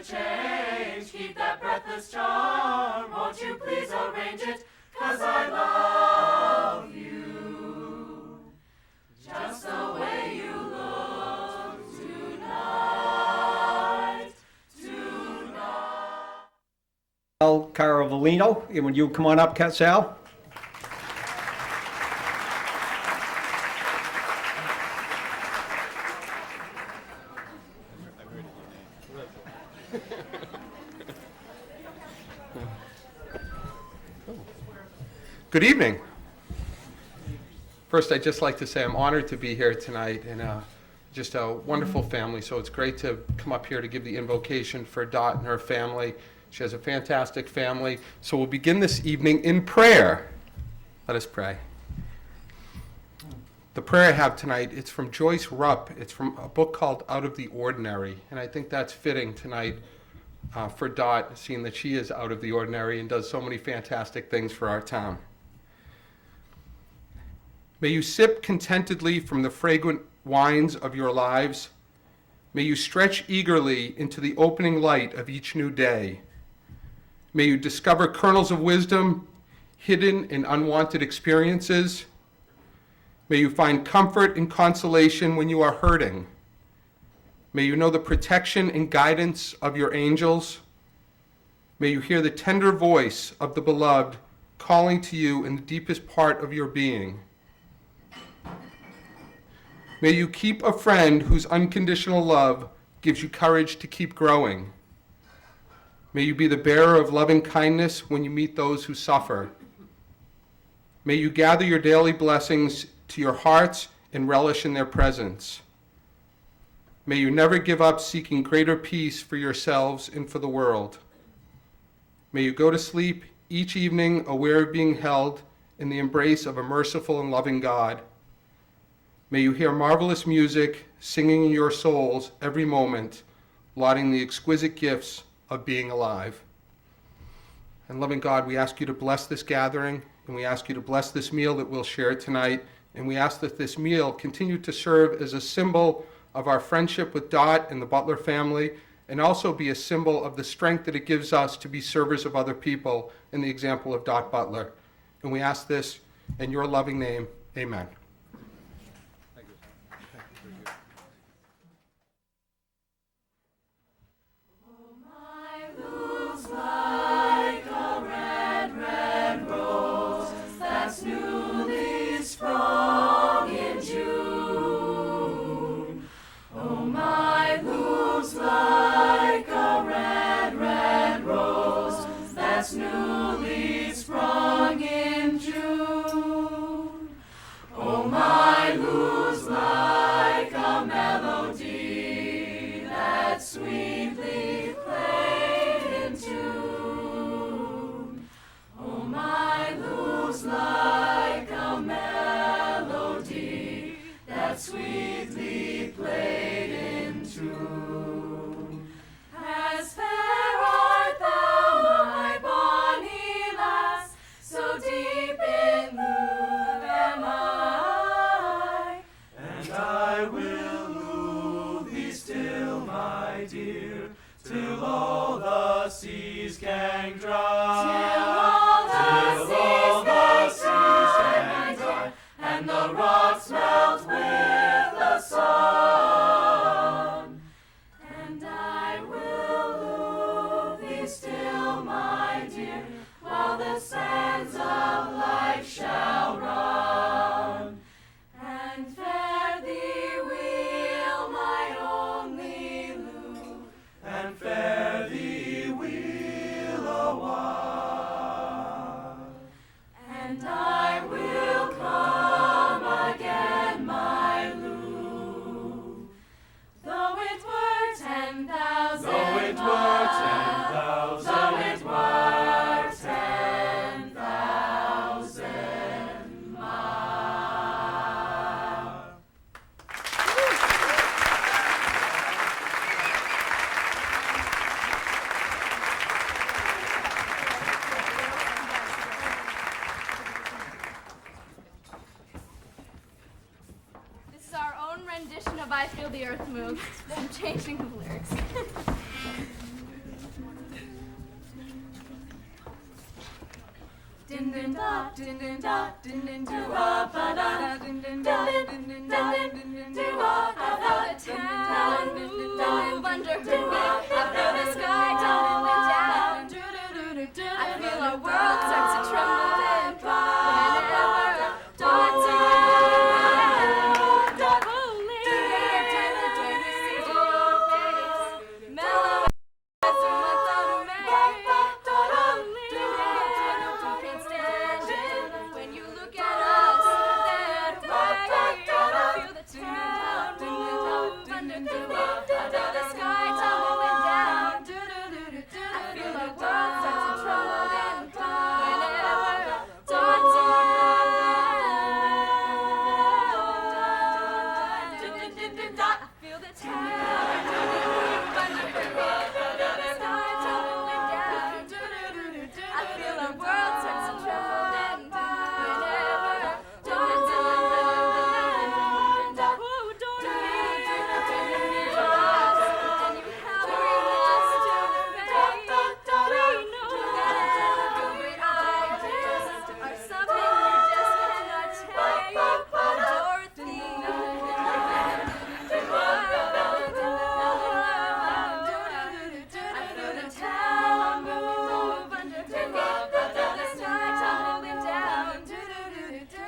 change. Keep that breathless charm. Won't you please arrange it? 'Cause I love you just the way you look tonight. Sal Caravolino, would you come on up, Sal? Good evening. First, I'd just like to say I'm honored to be here tonight, and just a wonderful family. So it's great to come up here to give the invocation for Dot and her family. She has a fantastic family. So we'll begin this evening in prayer. Let us pray. The prayer I have tonight, it's from Joyce Rupp. It's from a book called Out of the Ordinary, and I think that's fitting tonight for Dot, seeing that she is out of the ordinary and does so many fantastic things for our town. May you sip contentedly from the fragrant wines of your lives. May you stretch eagerly into the opening light of each new day. May you discover kernels of wisdom hidden in unwanted experiences. May you find comfort and consolation when you are hurting. May you know the protection and guidance of your angels. May you hear the tender voice of the beloved calling to you in the deepest part of your being. May you keep a friend whose unconditional love gives you courage to keep growing. May you be the bearer of loving kindness when you meet those who suffer. May you gather your daily blessings to your hearts and relish in their presence. May you never give up seeking greater peace for yourselves and for the world. May you go to sleep each evening aware of being held in the embrace of a merciful and loving God. May you hear marvelous music singing in your souls every moment, lauding the exquisite gifts of being alive. And loving God, we ask you to bless this gathering, and we ask you to bless this meal that we'll share tonight, and we ask that this meal continue to serve as a symbol of our friendship with Dot and the Butler family, and also be a symbol of the strength that it gives us to be servers of other people in the example of Dot Butler. And we ask this in your loving name, amen. Newly sprung in June. Oh, my luz like a melody that sweetly played in tune. Oh, my luz like a melody that sweetly played in tune. As fair art thou, my bonny lass, so deep in love am I. And I will woo thee still, my dear, till all the seas can dry. Till all the seas can dry, and the rocks melt with the sun. And I will woo thee still, my dear, while the sands of life shall run. And fare thee weal, my only love, and fare thee weal awhile. And I will come again, my love, though it were 10,000 Though it were 10,000 though it were 10,000 miles. This is our own rendition of I Feel the Earth Move. I'm changing the lyrics. din din da, din din da, din din do ba ba da, din din da, din din da, din din do ba ba da. The town move under me. I feel the sky tumbling down. I feel our world start to tremble and whenever dawn's around. Holy, see your face, mellow as a month of May. Can't stand it when you look at us that way. I feel the town move under me. I feel the sky tumbling down. I feel our world start to tremble and whenever dawn's around. I feel the town move under me. I feel the sky tumbling down. I feel our world start to tremble and whenever dawn's around. And you help bring us to faith. We know that great ideas are something we just cannot take. Dorothy. I feel the town move under me. I feel the sky tumbling down.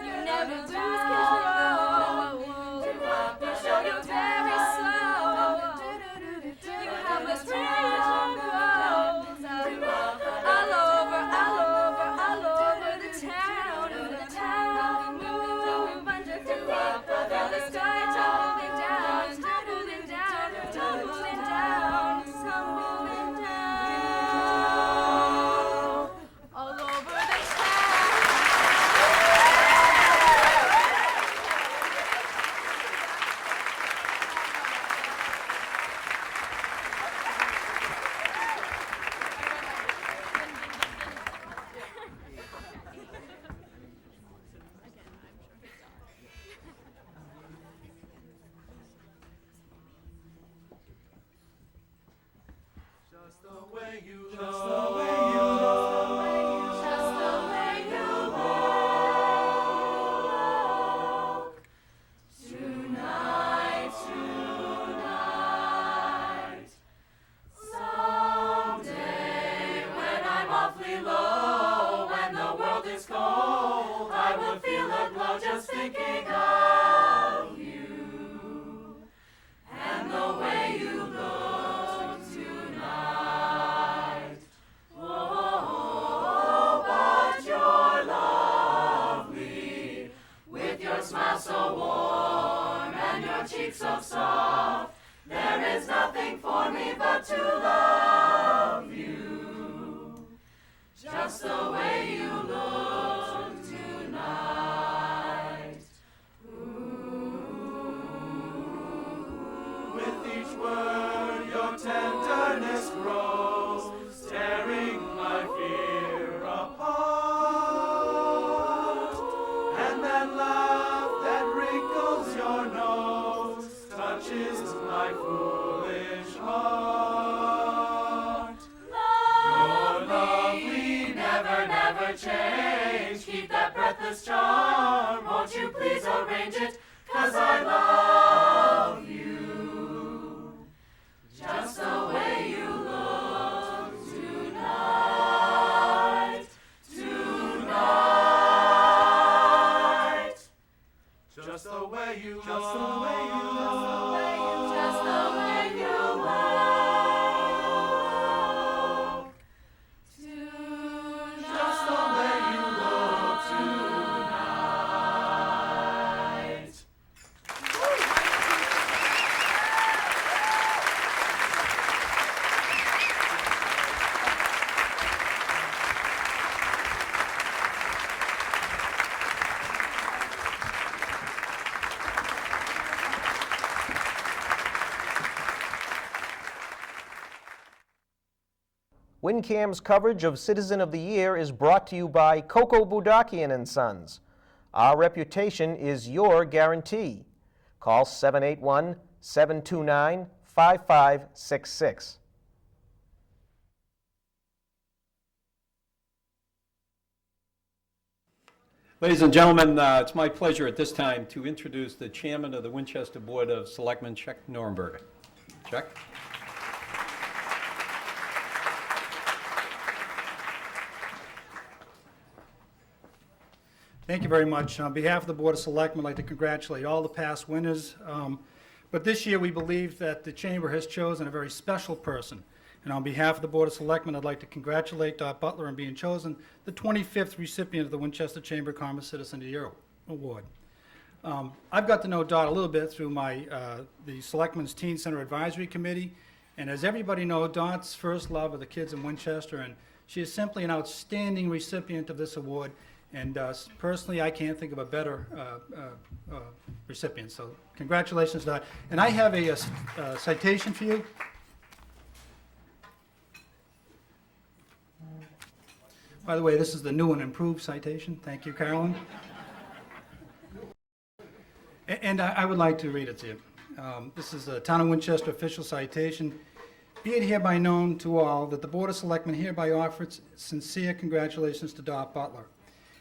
You never lose control. You show you're very slow. You help us reach our goals. All over the town. The town move under me. I feel the sky tumbling down, tumbling down, tumbling down, tumbling down. All over the town. Just the way you look. Just the way you look. Just the way you look. Tonight, tonight. Someday when I'm awfully low, when the world is cold, I will feel a glow just thinking of you and the way you look tonight. Oh, but you're lovely, with your smile so warm and your cheeks so soft. There is nothing for me but to love you, just the way you look tonight. With each word your tenderness grows, tearing my fear apart. And that laugh that wrinkles your nose touches my foolish heart. Your lovely, never, never change. Keep that breathless charm. Won't you please arrange it? 'Cause I love you, just the way you look tonight. Tonight. Just the way you look. Just the way you look. Just the way you look. Just the way you look tonight. WinCam's coverage of Citizen of the Year is brought to you by Coco Budakian and Sons. Our reputation is your guarantee. Call 781-729-5566. Ladies and gentlemen, it's my pleasure at this time to introduce the chairman of the Winchester Board of Selectmen, Chuck Norenberger. Chuck? Thank you very much. On behalf of the Board of Selectmen, I'd like to congratulate all the past winners. But this year, we believe that the Chamber has chosen a very special person. And on behalf of the Board of Selectmen, I'd like to congratulate Dot Butler on being chosen the 25th recipient of the Winchester Chamber of Commerce Citizen of the Year Award. I've got to know Dot a little bit through the Selectmen's Teen Center Advisory Committee. And as everybody knows, Dot's first love are the kids in Winchester, and she is simply an outstanding recipient of this award. And personally, I can't think of a better recipient. So congratulations, Dot. And I have a citation for you. By the way, this is the new and improved citation. Thank you, Carolyn. And I would like to read it to you. This is a Town of Winchester official citation. Be it hereby known to all that the Board of Selectmen hereby offers sincere congratulations to Dot Butler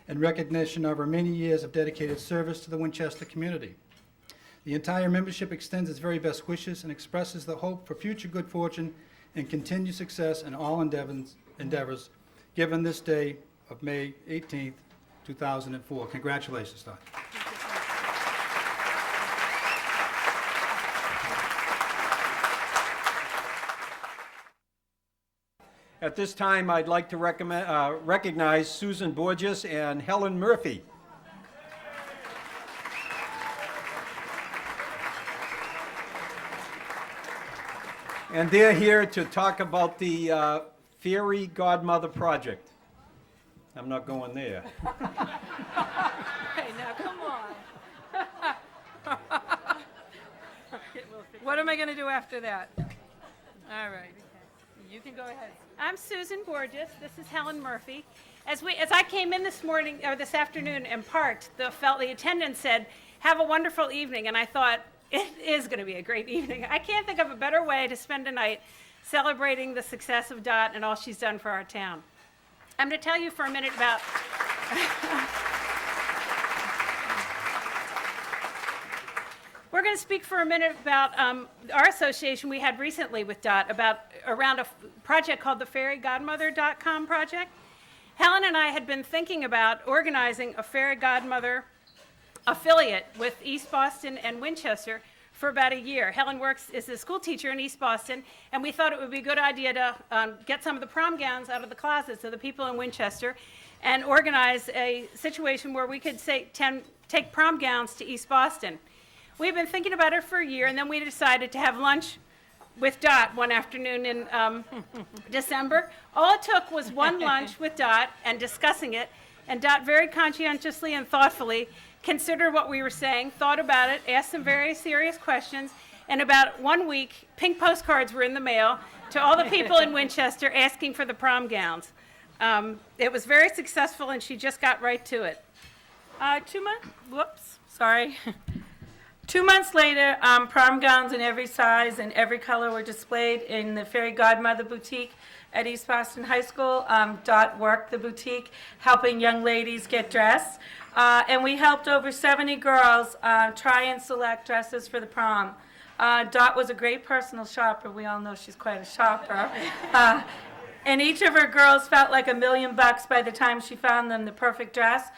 in recognition of her many years of dedicated service to the Winchester community. The entire membership extends its very best wishes and expresses the hope for future good fortune and continued success in all endeavors given this day of May 18th, 2004. Congratulations, Dot. At this time, I'd like to recognize Susan Borges and Helen Murphy. And they're here to talk about the Fairy Godmother Project. I'm not going there. Hey, now, come on. What am I going to do after that? All right. You can go ahead. I'm Susan Borges. This is Helen Murphy. As I came in this morning or this afternoon and parked, the attendant said, "Have a wonderful evening," and I thought it is going to be a great evening. I can't think of a better way to spend a night celebrating the success of Dot and all she's done for our town. I'm going to tell you for a minute about. We're going to speak for a minute about our association we had recently with Dot around a project called the fairygodmother.com project. Helen and I had been thinking about organizing a Fairy Godmother affiliate with East Boston and Winchester for about a year. Helen is a school teacher in East Boston, and we thought it would be a good idea to get some of the prom gowns out of the closets of the people in Winchester and organize a situation where we could take prom gowns to East Boston. We've been thinking about it for a year, and then we decided to have lunch with Dot one afternoon in December. All it took was one lunch with Dot and discussing it, and Dot very conscientiously and thoughtfully considered what we were saying, thought about it, asked some very serious questions, and about 1 week, pink postcards were in the mail to all the people in Winchester asking for the prom gowns. It was very successful, and she just got right to it. 2 months, whoops, sorry. 2 months later, prom gowns in every size and every color were displayed in the Fairy Godmother boutique at East Boston High School. Dot worked the boutique, helping young ladies get dressed. And we helped over 70 girls try and select dresses for the prom. Dot was a great personal shopper. We all know she's quite a shopper. And each of her girls felt like $1 million by the time she found them the perfect dress.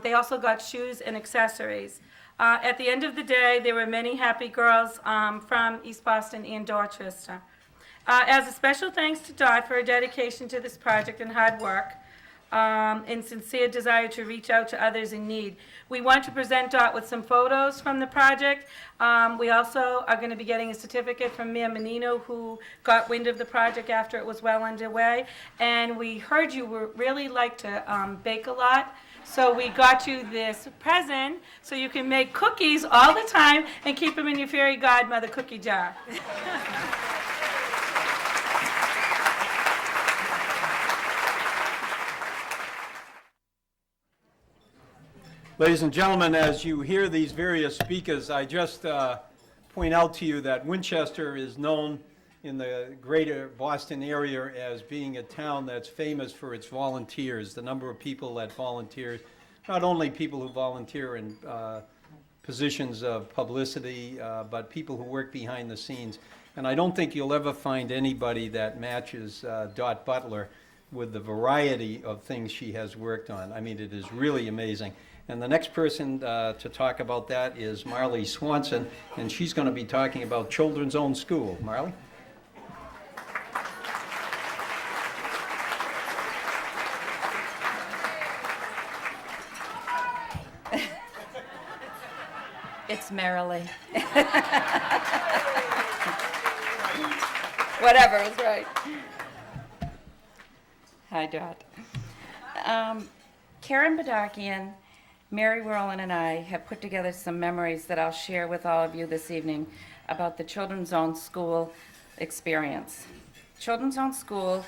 They also got shoes and accessories. At the end of the day, there were many happy girls from East Boston and Dorchester. As a special thanks to Dot for her dedication to this project and hard work, and sincere desire to reach out to others in need, we want to present Dot with some photos from the project. We also are going to be getting a certificate from Mayor Menino, who got wind of the project after it was well underway. And we heard you really like to bake a lot. So we got you this present so you can make cookies all the time and keep them in your Fairy Godmother cookie jar. Ladies and gentlemen, as you hear these various speakers, I just point out to you that Winchester is known in the greater Boston area as being a town that's famous for its volunteers, the number of people that volunteer not only people who volunteer in positions of publicity, but people who work behind the scenes. And I don't think you'll ever find anybody that matches Dot Butler with the variety of things she has worked on. I mean, it is really amazing. And the next person to talk about that is Marley Swanson, and she's going to be talking about Children's Own School. Marley? It's Marilee. Whatever, it's right. Hi, Dot. Karen Badakian, Mary Whirlin, and I have put together some memories that I'll share with all of you this evening about the Children's Own School experience. Children's Own School,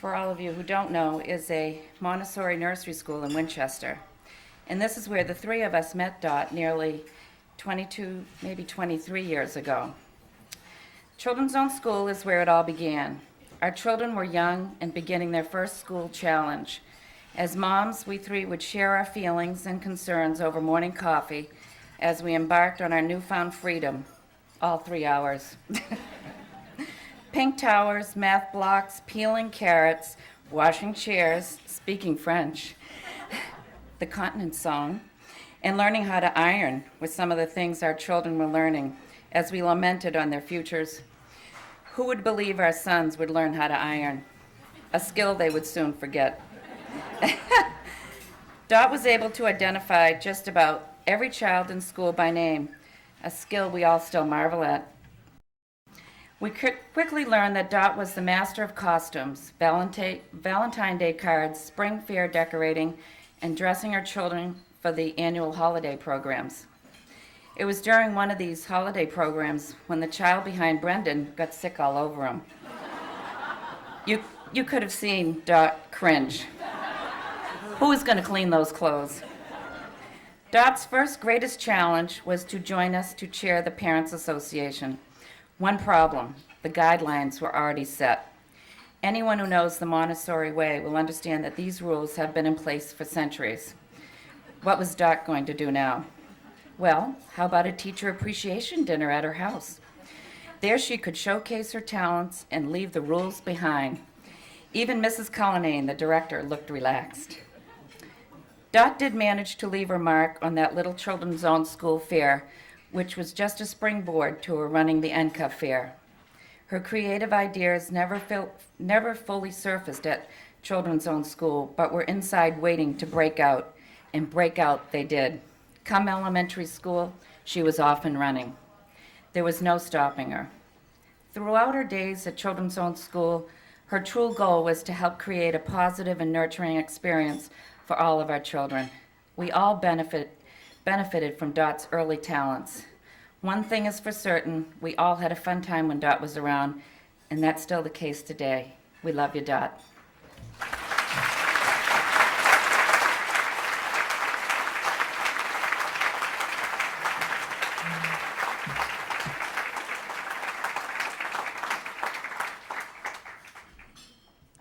for all of you who don't know, is a Montessori nursery school in Winchester. And this is where the three of us met Dot nearly 22, maybe 23 years ago. Children's Own School is where it all began. Our children were young and beginning their first school challenge. As moms, we three would share our feelings and concerns over morning coffee as we embarked on our newfound freedom, all 3 hours. Pink towers, math blocks, peeling carrots, washing chairs, speaking French, the continent song, and learning how to iron were some of the things our children were learning as we lamented on their futures. Who would believe our sons would learn how to iron? A skill they would soon forget. Dot was able to identify just about every child in school by name, a skill we all still marvel at. We quickly learned that Dot was the master of costumes, Valentine Day cards, spring fair decorating, and dressing our children for the annual holiday programs. It was during one of these holiday programs when the child behind Brendan got sick all over him. You could have seen Dot cringe. Who was going to clean those clothes? Dot's first greatest challenge was to join us to chair the Parents Association. One problem, the guidelines were already set. Anyone who knows the Montessori way will understand that these rules have been in place for centuries. What was Dot going to do now? Well, how about a teacher appreciation dinner at her house? There she could showcase her talents and leave the rules behind. Even Mrs. Cullinane, the director, looked relaxed. Dot did manage to leave her mark on that little Children's Own School fair, which was just a springboard to her running the NCA fair. Her creative ideas never fully surfaced at Children's Own School, but were inside waiting to break out, and break out they did. Come elementary school, she was off and running. There was no stopping her. Throughout her days at Children's Own School, her true goal was to help create a positive and nurturing experience for all of our children. We all benefited from Dot's early talents. One thing is for certain, we all had a fun time when Dot was around, and that's still the case today. We love you, Dot.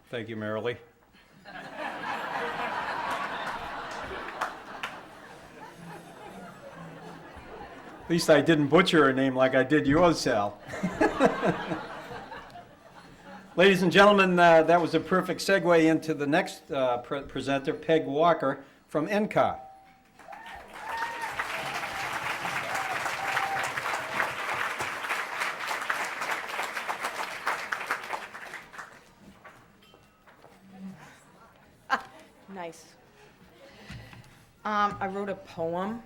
Thank you, Marilee. At least I didn't butcher her name like I did yours, Sal. Ladies and gentlemen, that was a perfect segue into the next presenter, Peg Walker from NCA. Nice. I wrote a poem,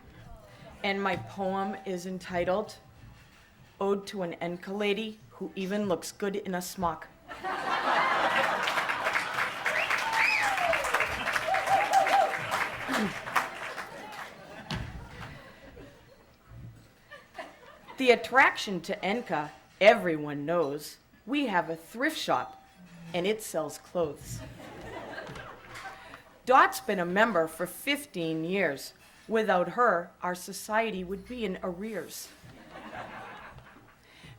and my poem is entitled Ode to an NCA Lady Who Even Looks Good in a Smock. The attraction to NCA, everyone knows. We have a thrift shop, and it sells clothes. Dot's been a member for 15 years. Without her, our society would be in arrears.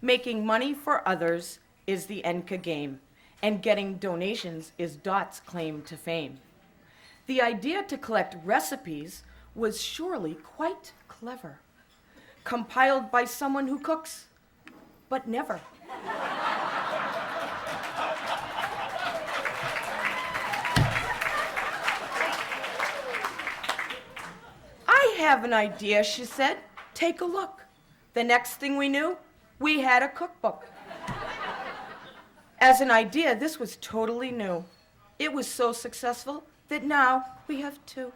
Making money for others is the NCA game, and getting donations is Dot's claim to fame. The idea to collect recipes was surely quite clever. Compiled by someone who cooks, but never. I have an idea, she said. Take a look. The next thing we knew, we had a cookbook. As an idea, this was totally new. It was so successful that now we have two.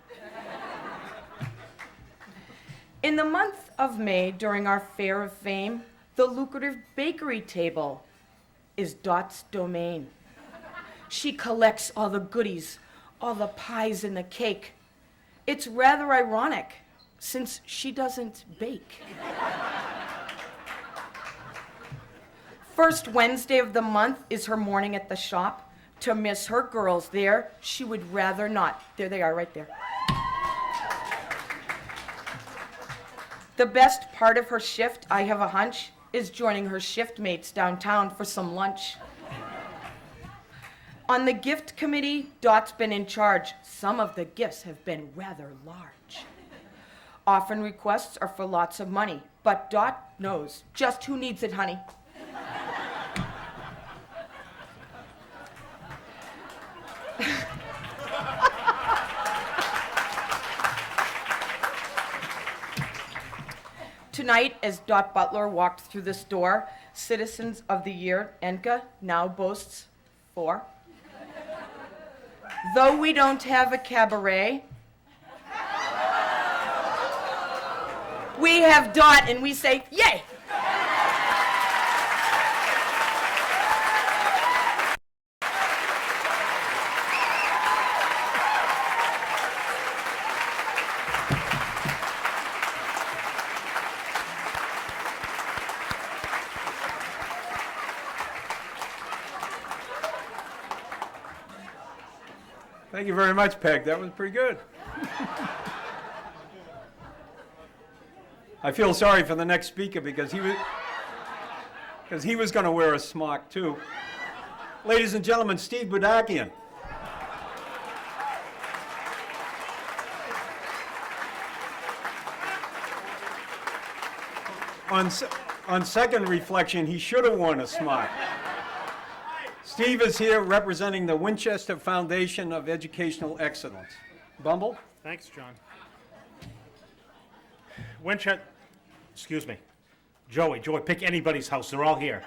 In the month of May, during our Fair of Fame, the lucrative bakery table is Dot's domain. She collects all the goodies, all the pies and the cake. It's rather ironic, since she doesn't bake. First Wednesday of the month is her morning at the shop. To miss her girls there, she would rather not. There they are, right there. The best part of her shift, I have a hunch, is joining her shift mates downtown for some lunch. On the gift committee, Dot's been in charge. Some of the gifts have been rather large. Often requests are for lots of money, but Dot knows just who needs it, honey. Tonight, as Dot Butler walked through this door, Citizens of the Year, ENCA, now boasts 4. Though we don't have a cabaret, we have Dot, and we say, yay! Thank you very much, Peg. That was pretty good. I feel sorry for the next speaker because he was going to wear a smock too. Ladies and gentlemen, Steve Budakian. On second reflection, he should have worn a smock. Steve is here representing the Winchester Foundation of Educational Excellence. Bumble? Thanks, John. Winchester, excuse me. Joey, pick anybody's house. They're all here.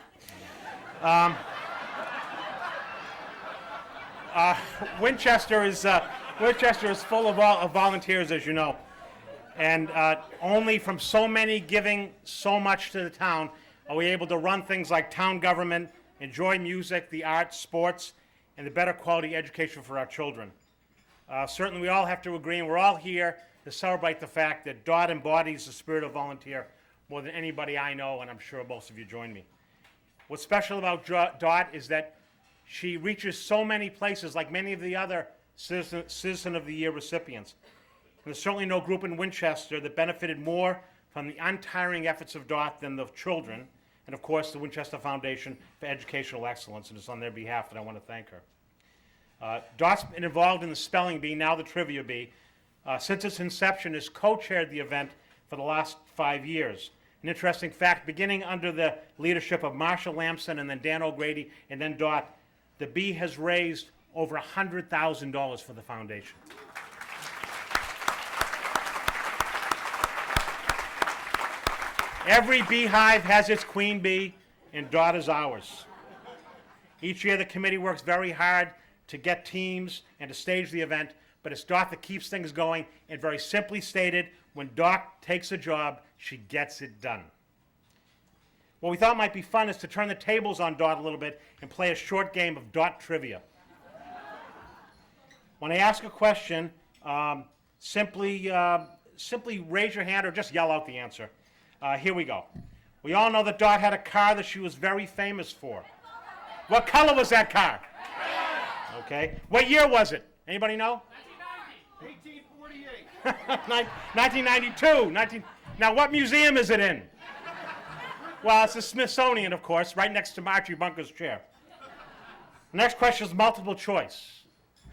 Winchester is full of volunteers, as you know. And only from so many giving so much to the town are we able to run things like town government, enjoy music, the arts, sports, and the better quality education for our children. Certainly we all have to agree, and we're all here to celebrate the fact that Dot embodies the spirit of volunteer more than anybody I know, and I'm sure most of you join me. What's special about Dot is that she reaches so many places like many of the other Citizen of the Year recipients. And there's certainly no group in Winchester that benefited more from the untiring efforts of Dot than the children, and of course the Winchester Foundation for Educational Excellence, and it's on their behalf that I want to thank her. Dot's been involved in the spelling bee, now the trivia bee. Since its inception, has co-chaired the event for the last 5 years. An interesting fact, beginning under the leadership of Marsha Lamson and then Dan O'Grady and then Dot, the bee has raised over $100,000 for the foundation. Every beehive has its queen bee, and Dot is ours. Each year the committee works very hard to get teams and to stage the event, but it's Dot that keeps things going, and very simply stated, when Dot takes a job, she gets it done. What we thought might be fun is to turn the tables on Dot a little bit and play a short game of Dot trivia. When I ask a question, simply raise your hand or just yell out the answer. Here we go. We all know that Dot had a car that she was very famous for. What color was that car? Okay. What year was it? Anybody know? 1848. 1992. Now, what museum is it in? Well, it's the Smithsonian, of course, right next to Archie Bunker's chair. The next question is multiple choice.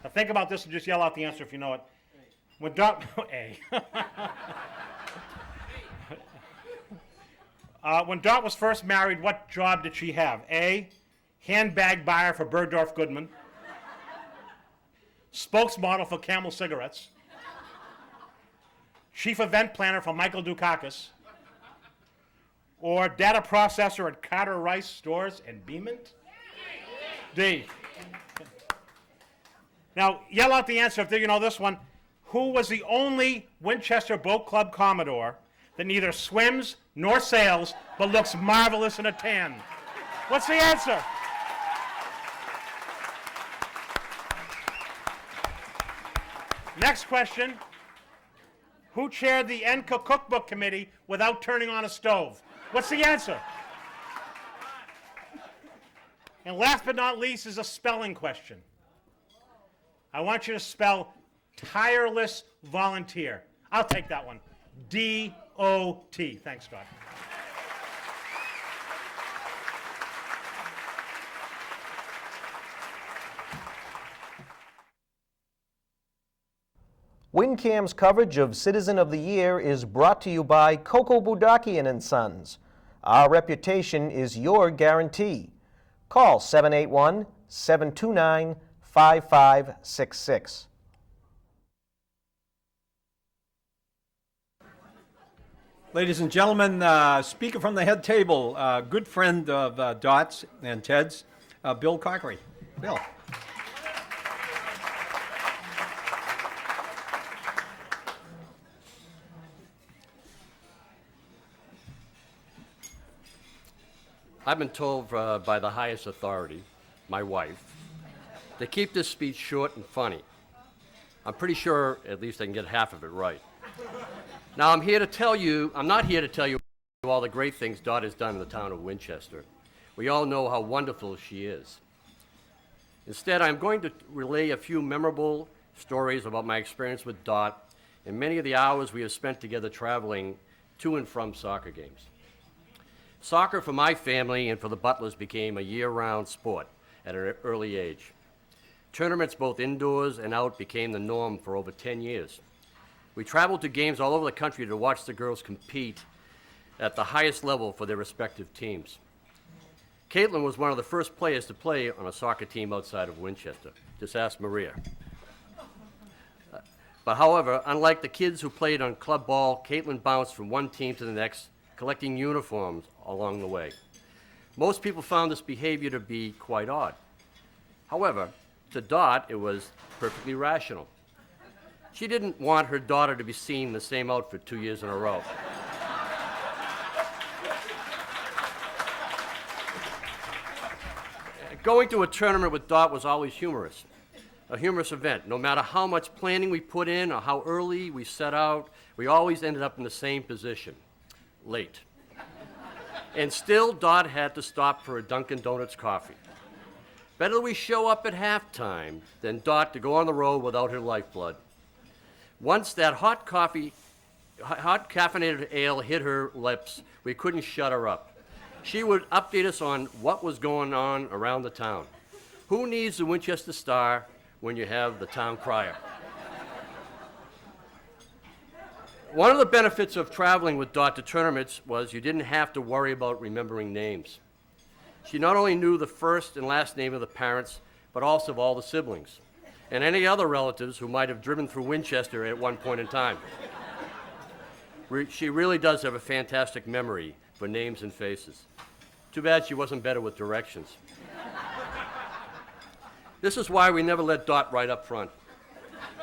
Now, think about this and just yell out the answer if you know it. When Dot, A. When Dot was first married, what job did she have? A, handbag buyer for Bergdorf Goodman, spokesmodel for Camel Cigarettes, chief event planner for Michael Dukakis, or data processor at Carter Rice Stores and Beemant? D. Now, yell out the answer if you know this one. Who was the only Winchester Boat Club Commodore that neither swims nor sails but looks marvelous in a tan? What's the answer? Next question. Who chaired the Enka Cookbook Committee without turning on a stove? What's the answer? And last but not least is a spelling question. I want you to spell tireless volunteer. I'll take that one. D-O-T. Thanks, Scott. WinCam's coverage of Citizen of the Year is brought to you by Coco Budakian and Sons. Our reputation is your guarantee. Call 781-729-5566. Ladies and gentlemen, speaker from the head table, good friend of Dot's and Ted's, Bill Cockery. Bill. I've been told by the highest authority, my wife, to keep this speech short and funny. I'm pretty sure at least I can get half of it right. Now I'm not here to tell you all the great things Dot has done in the town of Winchester. We all know how wonderful she is. Instead, I'm going to relay a few memorable stories about my experience with Dot and many of the hours we have spent together traveling to and from soccer games. Soccer for my family and for the Butlers became a year-round sport at an early age. Tournaments both indoors and out became the norm for over 10 years. We traveled to games all over the country to watch the girls compete at the highest level for their respective teams. Caitlin was one of the first players to play on a soccer team outside of Winchester. Just ask Maria. But however, unlike the kids who played on club ball, Caitlin bounced from one team to the next, collecting uniforms along the way. Most people found this behavior to be quite odd. However, to Dot, it was perfectly rational. She didn't want her daughter to be seen in the same outfit 2 years in a row. Going to a tournament with Dot was always humorous, a humorous event. No matter how much planning we put in or how early we set out, we always ended up in the same position, late. And still, Dot had to stop for a Dunkin' Donuts coffee. Better we show up at halftime than Dot to go on the road without her lifeblood. Once that hot caffeinated ale hit her lips, we couldn't shut her up. She would update us on what was going on around the town. Who needs the Winchester Star when you have the town crier? One of the benefits of traveling with Dot to tournaments was you didn't have to worry about remembering names. She not only knew the first and last name of the parents, but also of all the siblings and any other relatives who might have driven through Winchester at one point in time. She really does have a fantastic memory for names and faces. Too bad she wasn't better with directions. This is why we never let Dot ride up front.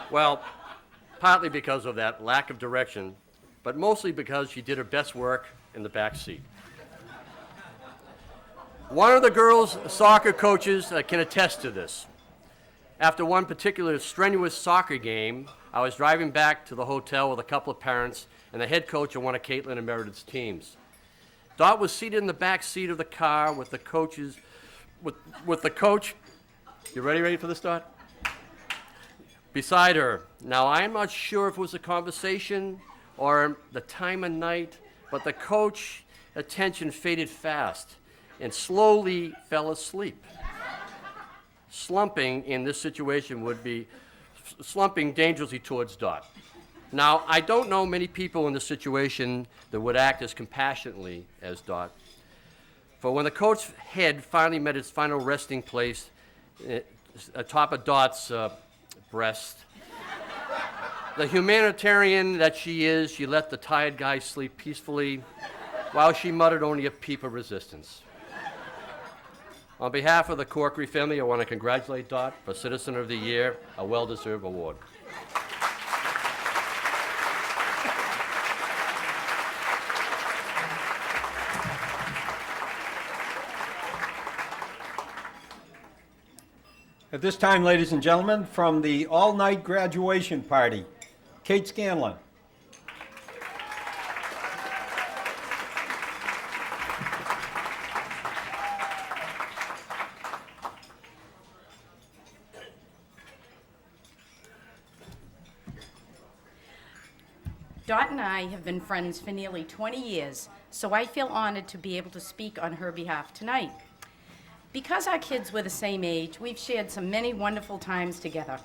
Well, partly because of that lack of direction, but mostly because she did her best work in the back seat. One of the girls' soccer coaches can attest to this. After one particular strenuous soccer game, I was driving back to the hotel with a couple of parents and the head coach of one of Caitlin and Meredith's teams. Dot was seated in the back seat of the car with the coaches, with the coach. You ready for this, Dot? Beside her. Now, I'm not sure if it was a conversation or the time of night, but the coach's attention faded fast and slowly fell asleep. Slumping in this situation would be slumping dangerously towards Dot. Now, I don't know many people in this situation that would act as compassionately as Dot. For when the coat's head finally met its final resting place atop of Dot's breast, the humanitarian that she is, she let the tired guy sleep peacefully while she muttered only a peep of resistance. On behalf of the Corkery family, I want to congratulate Dot for Citizen of the Year, a well-deserved award. At this time, ladies and gentlemen, from the all-night graduation party, Kate Scanlon. Dot and I have been friends for nearly 20 years, so I feel honored to be able to speak on her behalf tonight. Because our kids were the same age, we've shared some many wonderful times together.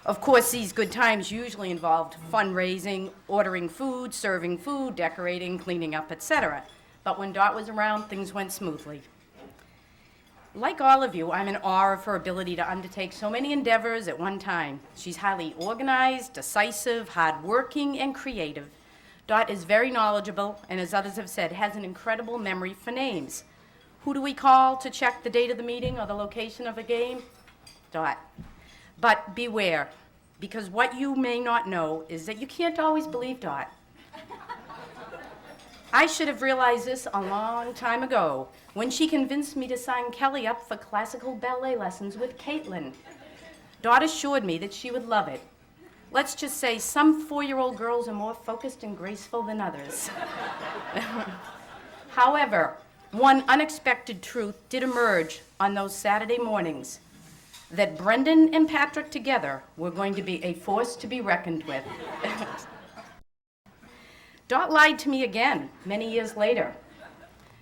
Of course, these good times usually involved fundraising, ordering food, serving food, decorating, cleaning up, etc. But when Dot was around, things went smoothly. Like all of you, I'm in awe of her ability to undertake so many endeavors at one time. She's highly organized, decisive, hardworking, and creative. Dot is very knowledgeable, and as others have said, has an incredible memory for names. Who do we call to check the date of the meeting or the location of a game? Dot. But beware, because what you may not know is that you can't always believe Dot. I should have realized this a long time ago when she convinced me to sign Kelly up for classical ballet lessons with Caitlin. Dot assured me that she would love it. Let's just say some 4-year-old girls are more focused and graceful than others. However, one unexpected truth did emerge on those Saturday mornings, that Brendan and Patrick together were going to be a force to be reckoned with. Dot lied to me again many years later.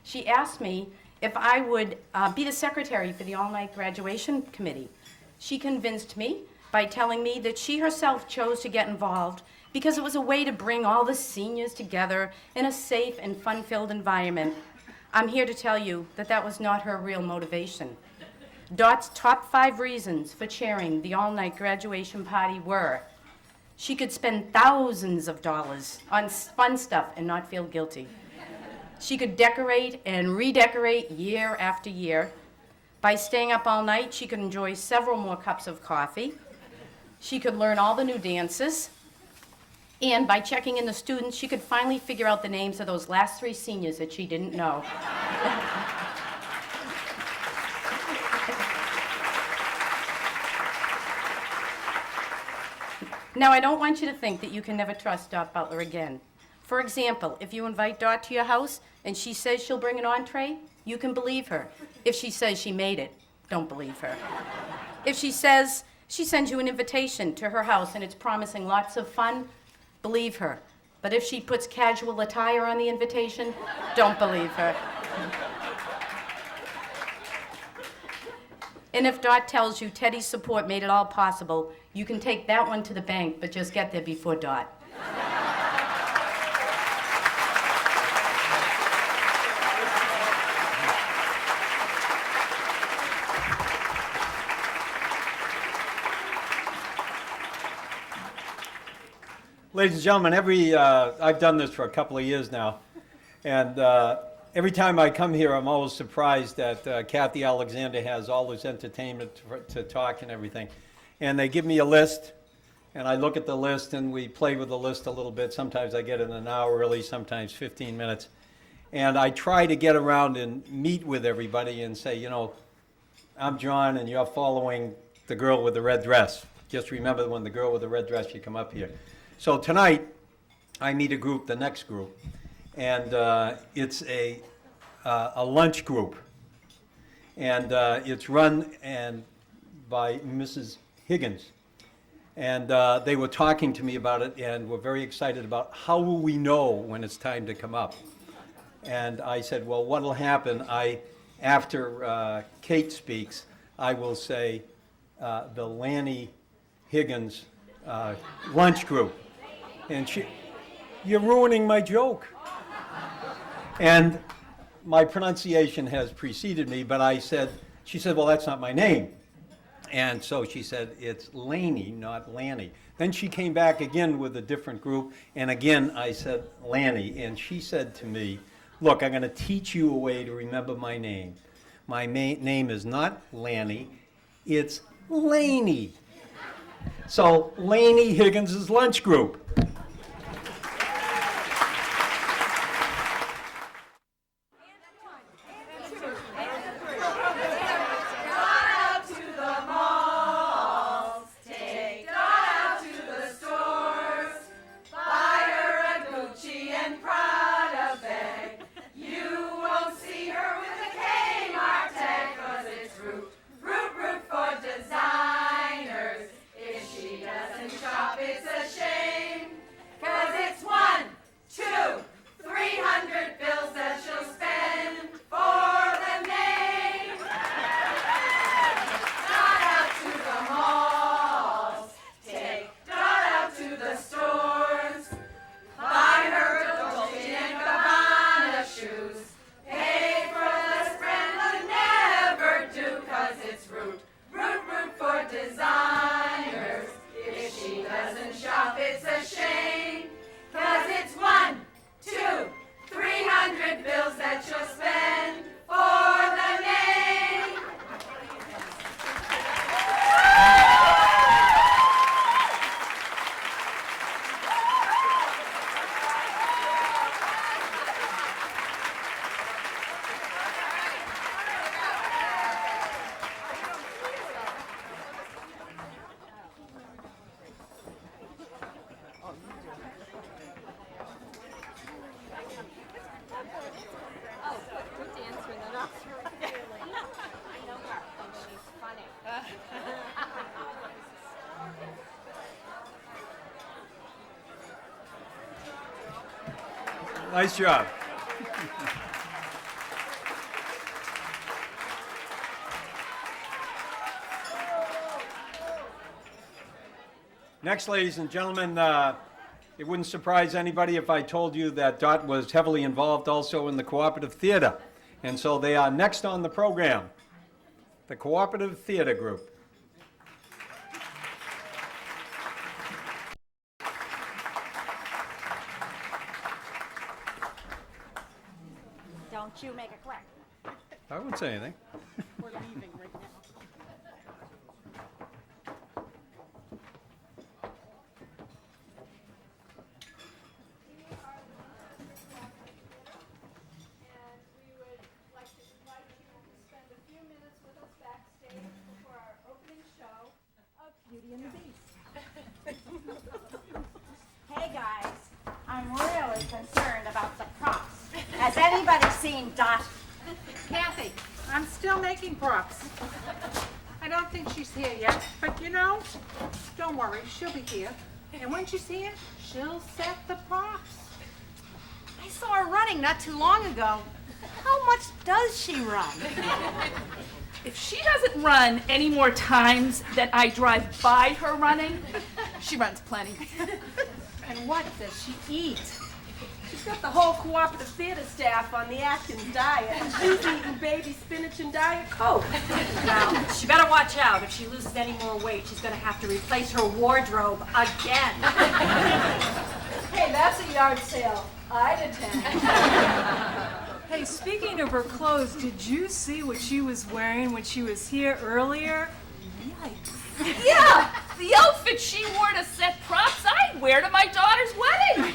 She asked me if I would be the secretary for the all-night graduation committee. She convinced me by telling me that she herself chose to get involved because it was a way to bring all the seniors together in a safe and fun-filled environment. I'm here to tell you that that was not her real motivation. Dot's top 5 reasons for chairing the all-night graduation party were: she could spend thousands of dollars on fun stuff and not feel guilty. She could decorate and redecorate year after year. By staying up all night, she could enjoy several more cups of coffee. She could learn all the new dances. And by checking in the students, she could finally figure out the names of those last 3 seniors that she didn't know. Now, I don't want you to think that you can never trust Dot Butler again. For example, if you invite Dot to your house and she says she'll bring an entree, you can believe her. If she says she made it, don't believe her. If she says she sends you an invitation to her house and it's promising lots of fun, believe her. But if she puts casual attire on the invitation, don't believe her. And if Dot tells you Teddy's support made it all possible, you can take that one to the bank, but just get there before Dot. Ladies and gentlemen, I've done this for a couple of years now, and every time I come here, I'm always surprised that Kathy Alexander has all this entertainment to talk and everything. And they give me a list, and I look at the list, and we play with the list a little bit. Sometimes I get it in an hour early, sometimes 15 minutes. And I try to get around and meet with everybody and say, you know, I'm John, and you're following the girl with the red dress. Just remember, when the girl with the red dress, you come up here. So tonight, I meet a group, the next group, and it's a lunch group. And it's run by Mrs. Higgins. And they were talking to me about it and were very excited about how will we know when it's time to come up. And I said, well, what will happen, after Kate speaks, I will say the Lanny Higgins lunch group. And you're ruining my joke. And my pronunciation has preceded me, but she said, well, that's not my name. And so she said, it's Laney, not Lanny. Then she came back again with a different group, and again I said Lanny, and she said to me, look, I'm going to teach you a way to remember my name. My name is not Lanny, it's Laney. So Laney Higgins' lunch group. Nice job. Next, ladies and gentlemen, it wouldn't surprise anybody if I told you that Dot was heavily involved also in the Cooperative Theater. And so they are next on the program, the Cooperative Theater Group. Don't you make a crack. I wouldn't say anything. We're leaving right now. Beauty and the Beast. Hey guys, I'm really concerned about the props. Has anybody seen Dot? Kathy, I'm still making props. I don't think she's here yet, but you know, don't worry, she'll be here. And when she's here, she'll set the props. I saw her running not too long ago. How much does she run? If she doesn't run any more times than I drive by her running, she runs plenty. And what does she eat? She's got the whole Cooperative Theater staff on the Atkins diet. She's eating baby spinach and Diet Coke. Well, she better watch out. If she loses any more weight, she's going to have to replace her wardrobe again. Hey, that's a yard sale. I'd attend. Hey, speaking of her clothes, did you see what she was wearing when she was here earlier? Yikes. Yeah, the outfit she wore to set props, I'd wear to my daughter's wedding.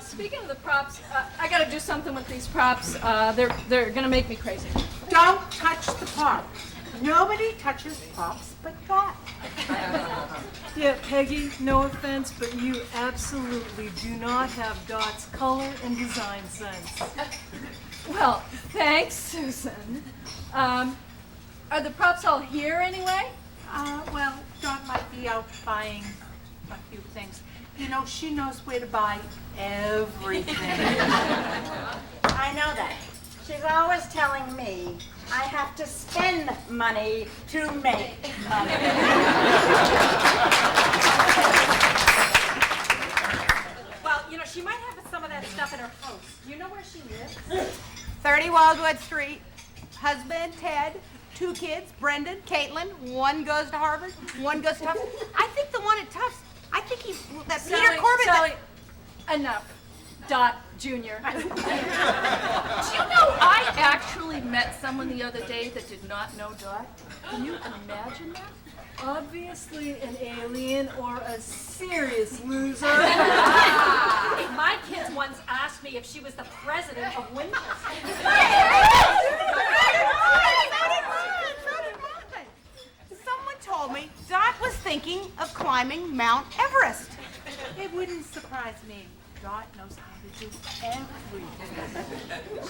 Speaking of the props, I gotta do something with these props. They're gonna make me crazy. Don't touch the props. Nobody touches props but Dot. Yeah, Peggy, no offense, but you absolutely do not have Dot's color and design sense. Well, thanks, Susan. Are the props all here anyway? Well, Dot might be out buying a few things. You know, she knows where to buy everything. I know that. She's always telling me I have to spend money to make money. Well, you know, she might have some of that stuff in her house. Do you know where she lives? 30 Wildwood Street. Husband, Ted. 2 kids, Brendan, Caitlin. One goes to Harvard, one goes to Tufts. I think the one at Tufts, I think that Peter Corbin. Sally, enough. Dot Jr. Do you know I actually met someone the other day that did not know Dot? Can you imagine that? Obviously an alien or a serious loser. My kids once asked me if she was the president of Winchester. Someone told me Dot was thinking of climbing Mount Everest. It wouldn't surprise me. Dot knows how to do everything.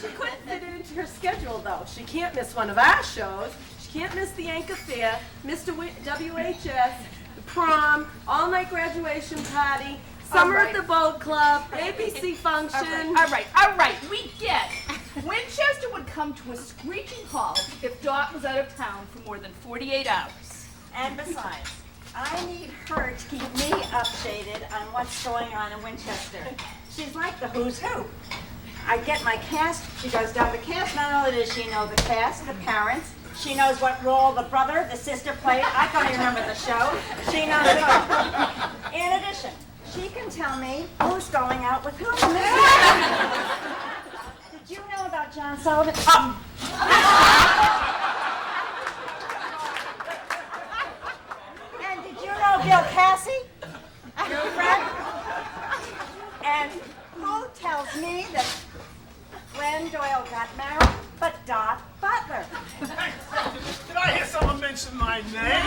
She couldn't fit it into her schedule, though. She can't miss one of our shows. She can't miss the Anchor Fair, Mr. WHS, the prom, all-night graduation party, summer at the boat club, ABC function. All right, we get it. Winchester would come to a screeching halt if Dot was out of town for more than 48 hours. And besides, I need her to keep me updated on what's going on in Winchester. She's like the who's who. I get my cast, she goes down the cast. Not only does she know the cast, the parents, she knows what role the brother, the sister played. I can't even remember the show. She knows it all. In addition, she can tell me who's going out with whom. Did you know about John Sullivan? And did you know Bill Cassie? Your friend? And who tells me that Glenn Doyle got married but Dot Butler? Did I hear someone mention my name?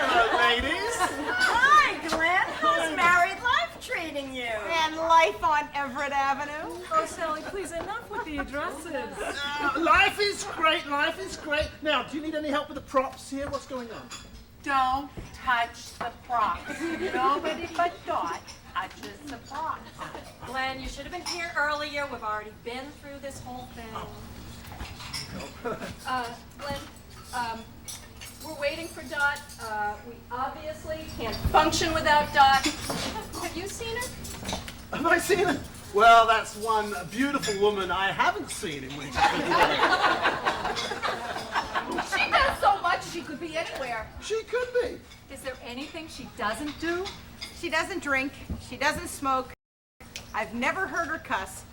Hello, ladies. Hi, Glenn. How's married life treating you? And life on Everett Avenue. Oh, Sally, please, enough with the addresses. Life is great, life is great. Now, do you need any help with the props here? What's going on? Don't touch the props. Nobody but Dot touches the props. Glenn, you should have been here earlier. We've already been through this whole thing. Glenn, we're waiting for Dot. We obviously can't function without Dot. Have you seen her? Have I seen her? Well, that's one beautiful woman I haven't seen in Winchester. She does so much she could be anywhere. She could be. Is there anything she doesn't do? She doesn't drink. She doesn't smoke. I've never heard her cuss.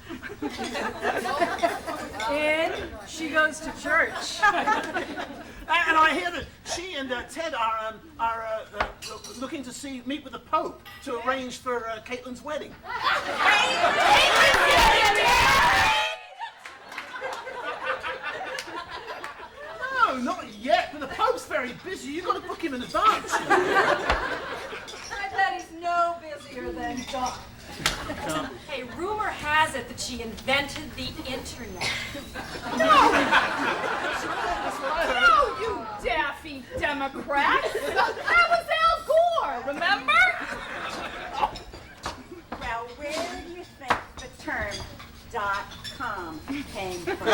And she goes to church. And I hear that she and Ted are looking to meet with the Pope to arrange for Caitlin's wedding. No, not yet, but the Pope's very busy. You've got to book him in advance. I bet he's no busier than Dot. Hey, rumor has it that she invented the internet. No, you daffy Democrat! That was Al Gore, remember? Well, where do you think the term .com came from?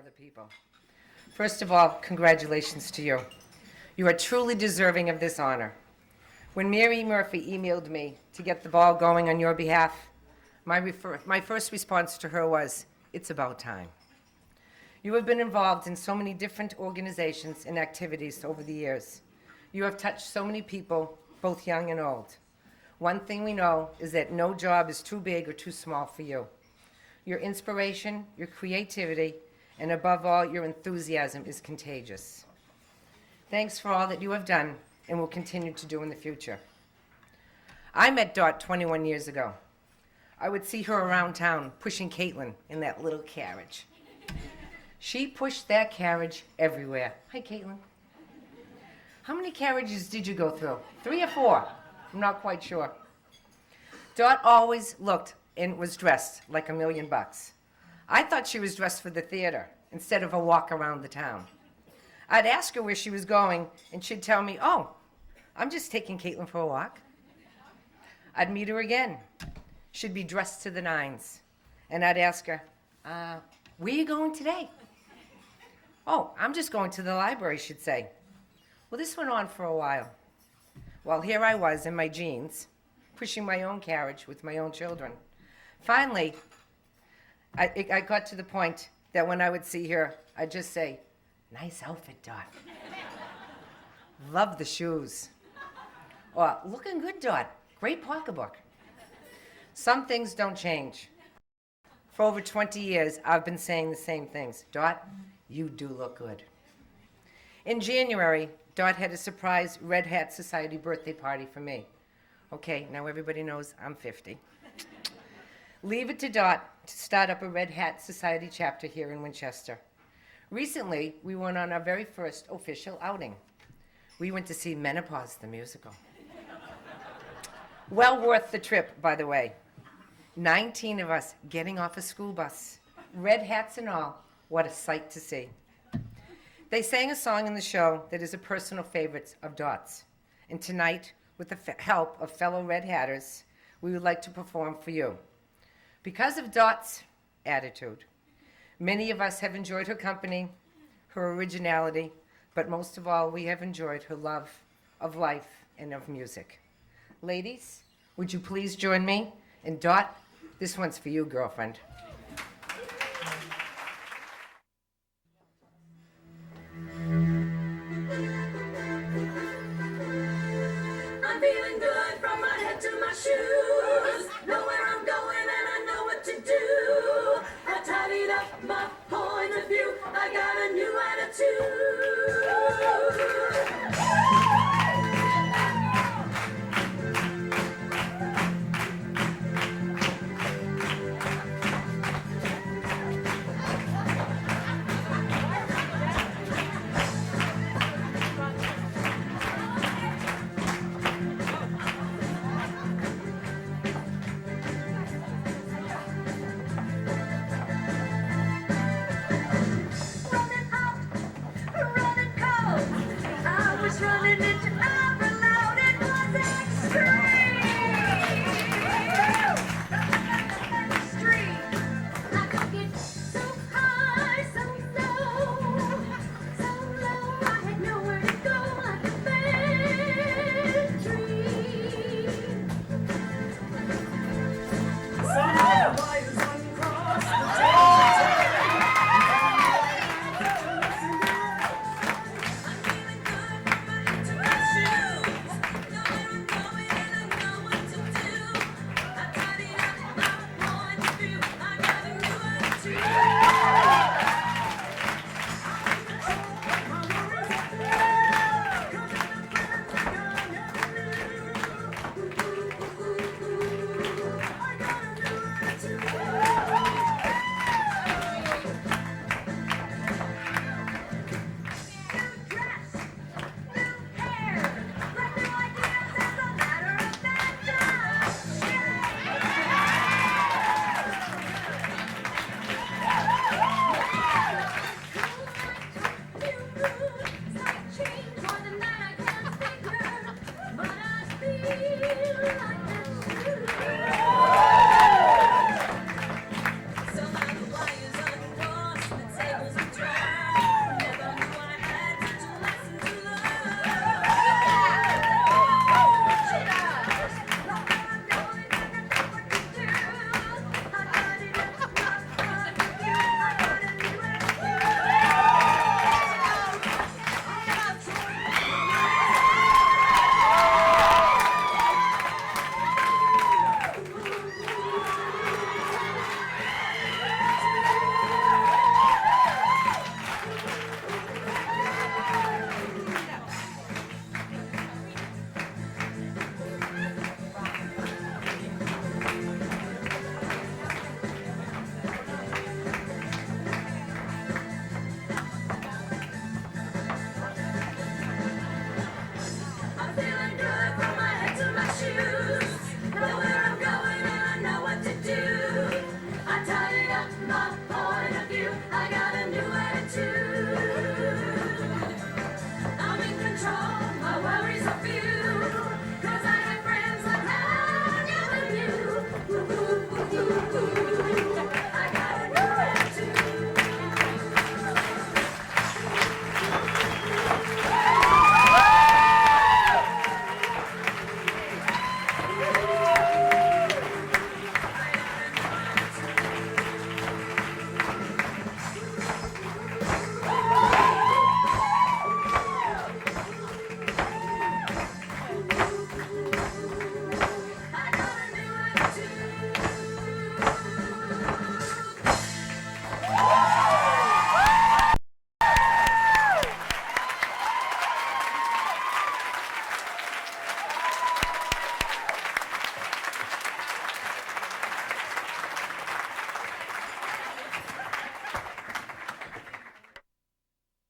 other people. First of all, congratulations to you. You are truly deserving of this honor. When Mary Murphy emailed me to get the ball going on your behalf, my first response to her was, "It's about time." You have been involved in so many different organizations and activities over the years. You have touched so many people, both young and old. One thing we know is that no job is too big or too small for you. Your inspiration, your creativity, and above all, your enthusiasm is contagious. Thanks for all that you have done and will continue to do in the future. I met Dot 21 years ago. I would see her around town pushing Caitlin in that little carriage. She pushed that carriage everywhere. Hi, Caitlin. How many carriages did you go through? 3 or 4? I'm not quite sure. Dot always looked and was dressed like $1,000,000. I thought she was dressed for the theater instead of a walk around the town. I'd ask her where she was going, and she'd tell me, "Oh, I'm just taking Caitlin for a walk." I'd meet her again. She'd be dressed to the nines. And I'd ask her, "Where are you going today?" "Oh, I'm just going to the library," she'd say. Well, this went on for a while. Well, here I was in my jeans, pushing my own carriage with my own children. Finally, I got to the point that when I would see her, I'd just say, "Nice outfit, Dot." "Love the shoes." Or, "Looking good, Dot. Great pocketbook." Some things don't change. For over 20 years, I've been saying the same things. "Dot, you do look good." In January, Dot had a surprise Red Hat Society birthday party for me. Okay, now everybody knows I'm 50. Leave it to Dot to start up a Red Hat Society chapter here in Winchester. Recently, we went on our very first official outing. We went to see Menopause the musical. Well worth the trip, by the way. 19 of us getting off a school bus, red hats and all. What a sight to see. They sang a song in the show that is a personal favorite of Dot's. And tonight, with the help of fellow Red Hatters, we would like to perform for you. Because of Dot's attitude, many of us have enjoyed her company, her originality, but most of all, we have enjoyed her love of life and of music. Ladies, would you please join me? And Dot, this one's for you, girlfriend. I'm feeling good from my head to my shoes. Know where I'm going and I know what to do. I tidied up my point of view. I got a new attitude.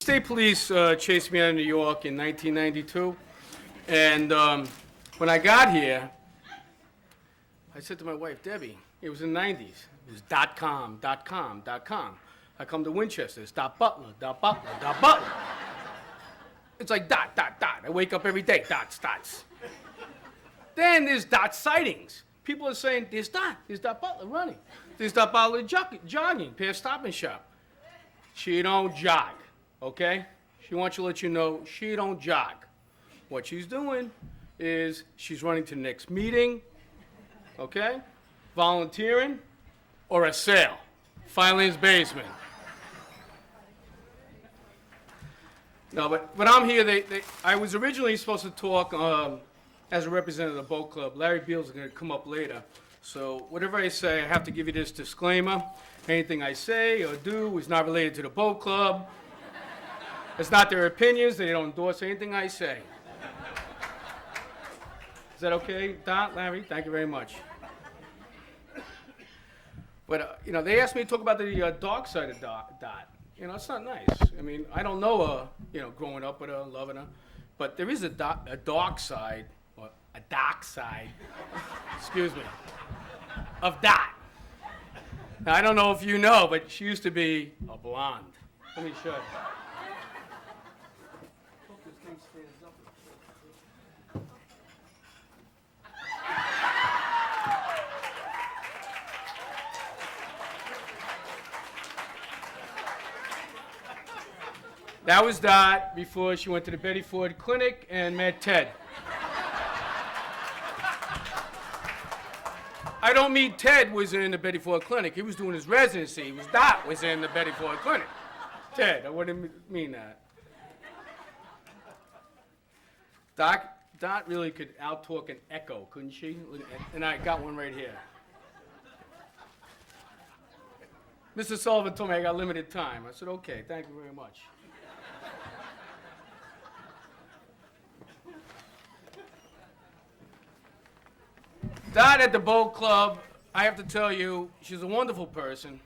state police chased me out of New York in 1992. And when I got here, I said to my wife, Debbie, it was in the 90s. It was .com. I come to Winchester, it's .Butler. It's like dot. I wake up every day, dots. Then there's sightings. People are saying, there's Butler running. There's Butler jogging past Stop and Shop. She don't jog, okay? She wants to let you know she don't jog. What she's doing is she's running to the next meeting, okay? Volunteering, or a sale. Filene's basement. No, but when I'm here, I was originally supposed to talk as a representative of the boat club. Larry Beals is going to come up later. So whatever I say, I have to give you this disclaimer. Anything I say or do is not related to the boat club. It's not their opinions. They don't endorse anything I say. Is that okay, Dot, Larry? Thank you very much. But, they asked me to talk about the dark side of Dot. It's not nice. I mean, I don't know her, growing up with her, loving her. But there is a dark side, or a dark side, excuse me, of Dot. Now, I don't know if you know, but she used to be a blonde. Let me show you. That was Dot before she went to the Betty Ford Clinic and met Ted. I don't mean Ted was in the Betty Ford Clinic. He was doing his residency. Dot was in the Betty Ford Clinic. Ted, I wouldn't mean that. Dot really could out-talk an echo, couldn't she? And I got one right here. Mr. Sullivan told me I got limited time. I said, okay, thank you very much. Dot at the boat club, I have to tell you, she's a wonderful person.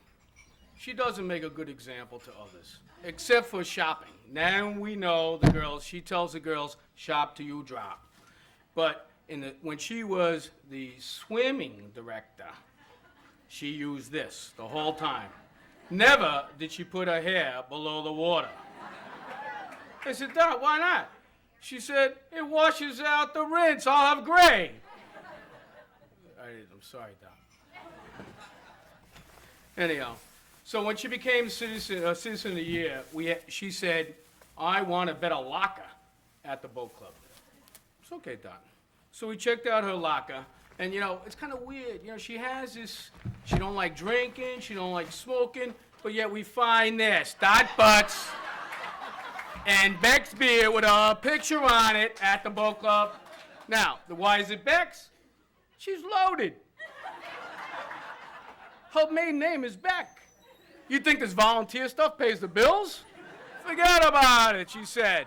She doesn't make a good example to others, except for shopping. Now we know the girls, she tells the girls, shop till you drop. But when she was the swimming director, she used this the whole time. Never did she put her hair below the water. I said, Dot, why not? She said, it washes out the rinse, I'll have gray. I'm sorry, Dot. Anyhow, so when she became Citizen of the Year, she said, I want a better locker at the boat club. It's okay, Dot. So we checked out her locker, and it's kind of weird. She has this, she don't like drinking, she don't like smoking, but yet we find this, Dot Butts and Beck's beer with a picture on it at the boat club. Now, why is it Beck's? She's loaded. Her main name is Beck. You think this volunteer stuff pays the bills? Forget about it, she said.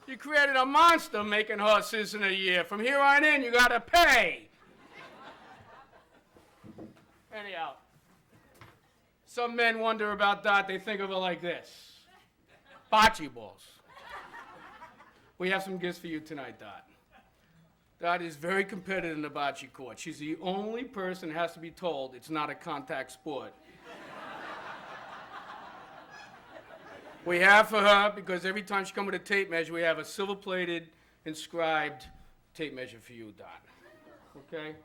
You created a monster making her Citizen of the Year. From here on in, you gotta pay. Anyhow, some men wonder about Dot. They think of her like this. Bocce balls. We have some gifts for you tonight, Dot. Dot is very competitive in the bocce court. She's the only person that has to be told it's not a contact sport. We have for her, because every time she comes with a tape measure, we have a silver-plated, inscribed tape measure for you, Dot. Okay?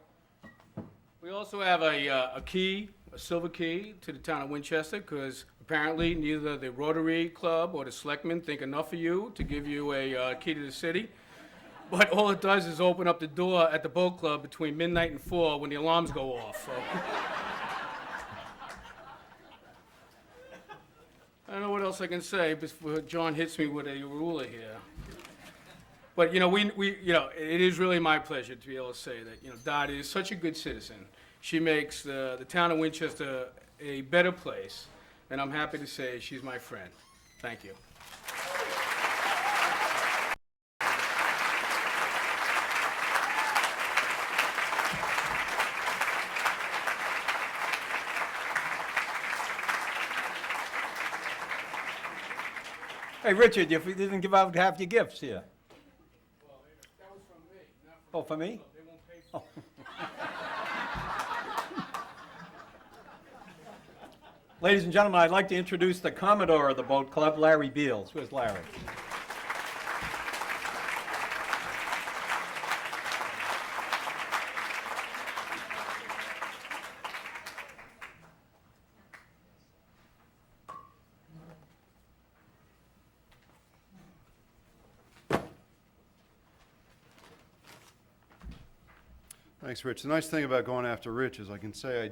We also have a key, a silver key to the town of Winchester, because apparently neither the Rotary Club or the Selectmen think enough of you to give you a key to the city. But all it does is open up the door at the boat club between midnight and 4 when the alarms go off. So. I don't know what else I can say before John hits me with a ruler here. But it is really my pleasure to be able to say that Dot is such a good citizen. She makes the town of Winchester a better place, and I'm happy to say she's my friend. Thank you. Hey, Richard, you didn't give out half your gifts here. Oh, for me? Oh. Ladies and gentlemen, I'd like to introduce the Commodore of the Boat Club, Larry Beals. Where's Larry? Thanks, Rich. The nice thing about going after Rich is I can say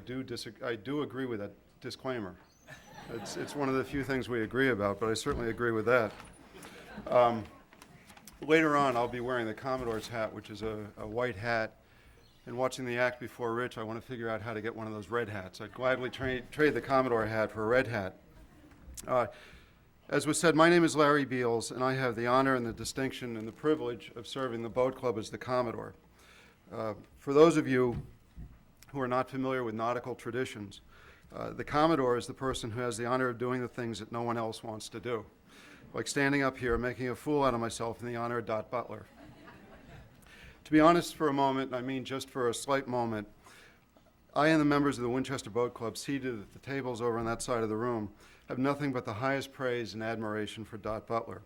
I do agree with that disclaimer. It's one of the few things we agree about, but I certainly agree with that. Later on, I'll be wearing the Commodore's hat, which is a white hat. And watching the act before Rich, I want to figure out how to get one of those red hats. I'd gladly trade the Commodore hat for a red hat. As was said, my name is Larry Beals, and I have the honor and the distinction and the privilege of serving the Boat Club as the Commodore. For those of you who are not familiar with nautical traditions, the Commodore is the person who has the honor of doing the things that no one else wants to do, like standing up here making a fool out of myself in the honor of Dot Butler. To be honest for a moment, I mean just for a slight moment, I and the members of the Winchester Boat Club seated at the tables over on that side of the room have nothing but the highest praise and admiration for Dot Butler.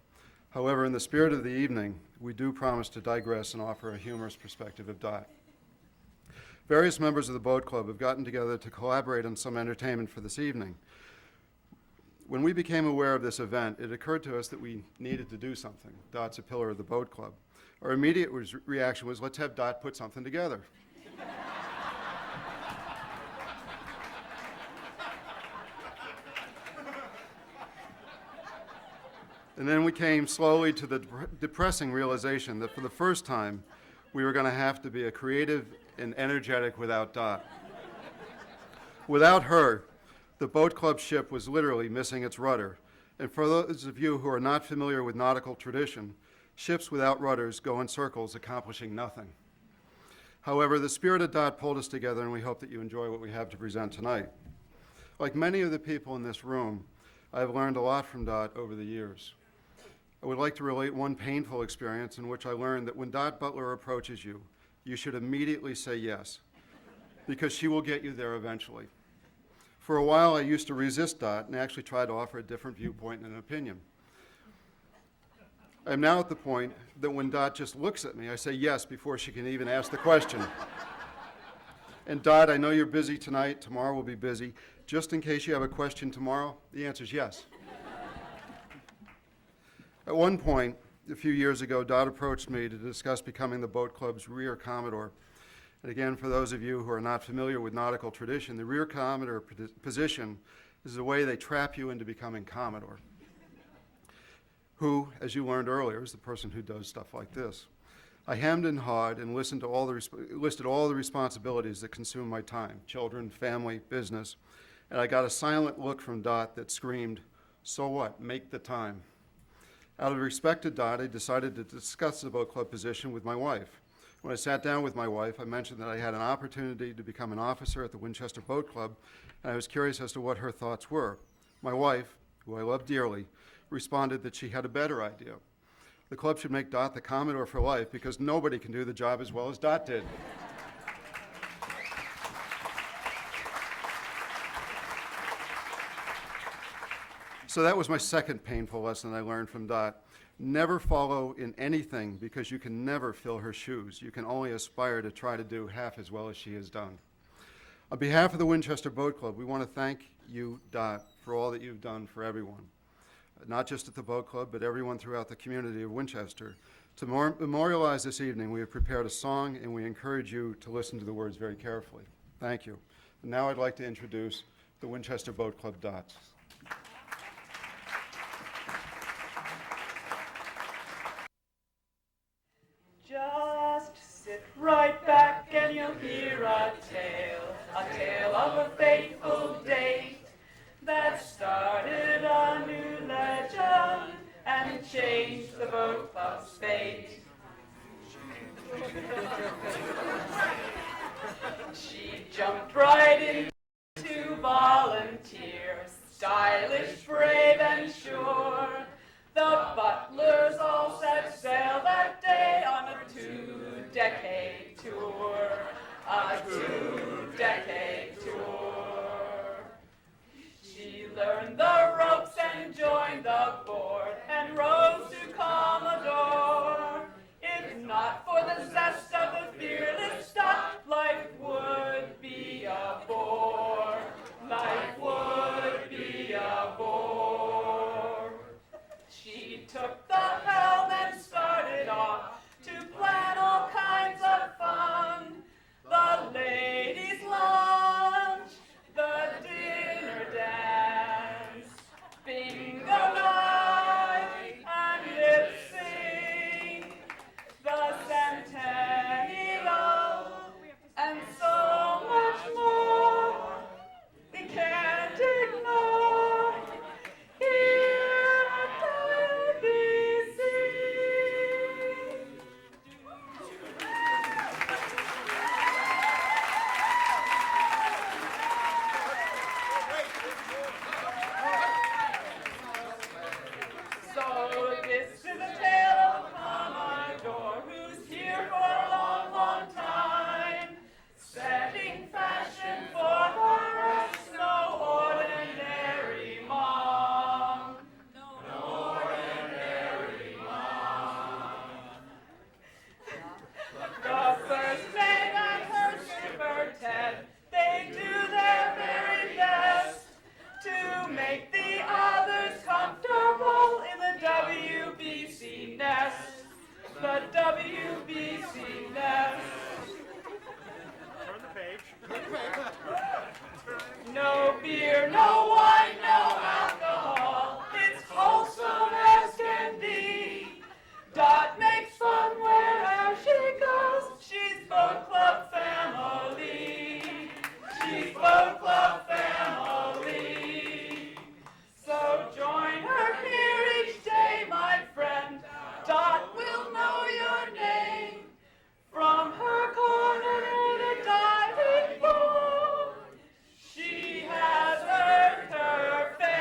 However, in the spirit of the evening, we do promise to digress and offer a humorous perspective of Dot. Various members of the Boat Club have gotten together to collaborate on some entertainment for this evening. When we became aware of this event, it occurred to us that we needed to do something. Dot's a pillar of the Boat Club. Our immediate reaction was, let's have Dot put something together. And then we came slowly to the depressing realization that for the first time, we were going to have to be a creative and energetic without Dot. Without her, the Boat Club ship was literally missing its rudder. And for those of you who are not familiar with nautical tradition, ships without rudders go in circles accomplishing nothing. However, the spirit of Dot pulled us together, and we hope that you enjoy what we have to present tonight. Like many of the people in this room, I have learned a lot from Dot over the years. I would like to relate one painful experience in which I learned that when Dot Butler approaches you, you should immediately say yes, because she will get you there eventually. For a while, I used to resist Dot and actually try to offer a different viewpoint and an opinion. I am now at the point that when Dot just looks at me, I say yes before she can even ask the question. And Dot, I know you're busy tonight. Tomorrow will be busy. Just in case you have a question tomorrow, the answer is yes. At one point, a few years ago, Dot approached me to discuss becoming the Boat Club's rear Commodore. And again, for those of you who are not familiar with nautical tradition, the rear Commodore position is the way they trap you into becoming Commodore, who, as you learned earlier, is the person who does stuff like this. I hemmed and hawed and listed all the responsibilities that consume my time: children, family, business. And I got a silent look from Dot that screamed, "So what? Make the time." Out of respect to Dot, I decided to discuss the Boat Club position with my wife. When I sat down with my wife, I mentioned that I had an opportunity to become an officer at the Winchester Boat Club, and I was curious as to what her thoughts were. My wife, who I love dearly, responded that she had a better idea. The club should make Dot the Commodore for life because nobody can do the job as well as Dot did. So that was my second painful lesson I learned from Dot. Never follow in anything because you can never fill her shoes. You can only aspire to try to do half as well as she has done. On behalf of the Winchester Boat Club, we want to thank you, Dot, for all that you've done for everyone. Not just at the Boat Club, but everyone throughout the community of Winchester. To memorialize this evening, we have prepared a song, and we encourage you to listen to the words very carefully. Thank you. And now I'd like to introduce the Winchester Boat Club Dots. Just sit right back and you'll hear a tale of a fateful date that started a new legend and changed the Boat Club's fate. She jumped right in to volunteer, stylish, brave, and sure. The a 2-decade tour. She learned the ropes and joined the board and rose to Commodore. If not for the zest of the fearless stuff, life would be a bore. Life would be a bore. She took the helm and started off to plan all kinds of fun. The ladies' lunch, the dinner dance, bingo night, and lip sync, the centennial, and so much more. We can't ignore here at WBC. So this is a tale of Commodore who's here for a long, long time, setting fashion for her. No ordinary mom. No ordinary mom. The first mate and her skipper Ted, they do their very best to make the others comfortable in the WBC nest. The WBC nest. Turn the page. No beer, no wine, no alcohol. It's wholesome as can be. Dot makes fun wherever she goes. She's Boat Club family. She's Boat Club family. So join her here each day, my friend. Dot will know your name. From her corner in a diving pool, she has earned her fame.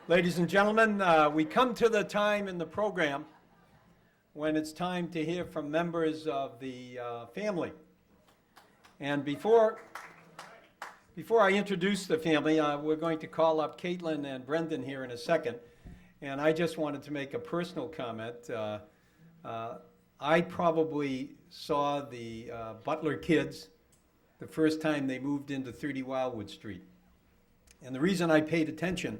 Ladies and gentlemen, we come to the time in the program when it's time to hear from members of the family. And before I introduce the family, we're going to call up Caitlin and Brendan here in a second. And I just wanted to make a personal comment. I probably saw the Butler kids the first time they moved into 30 Wildwood Street. And the reason I paid attention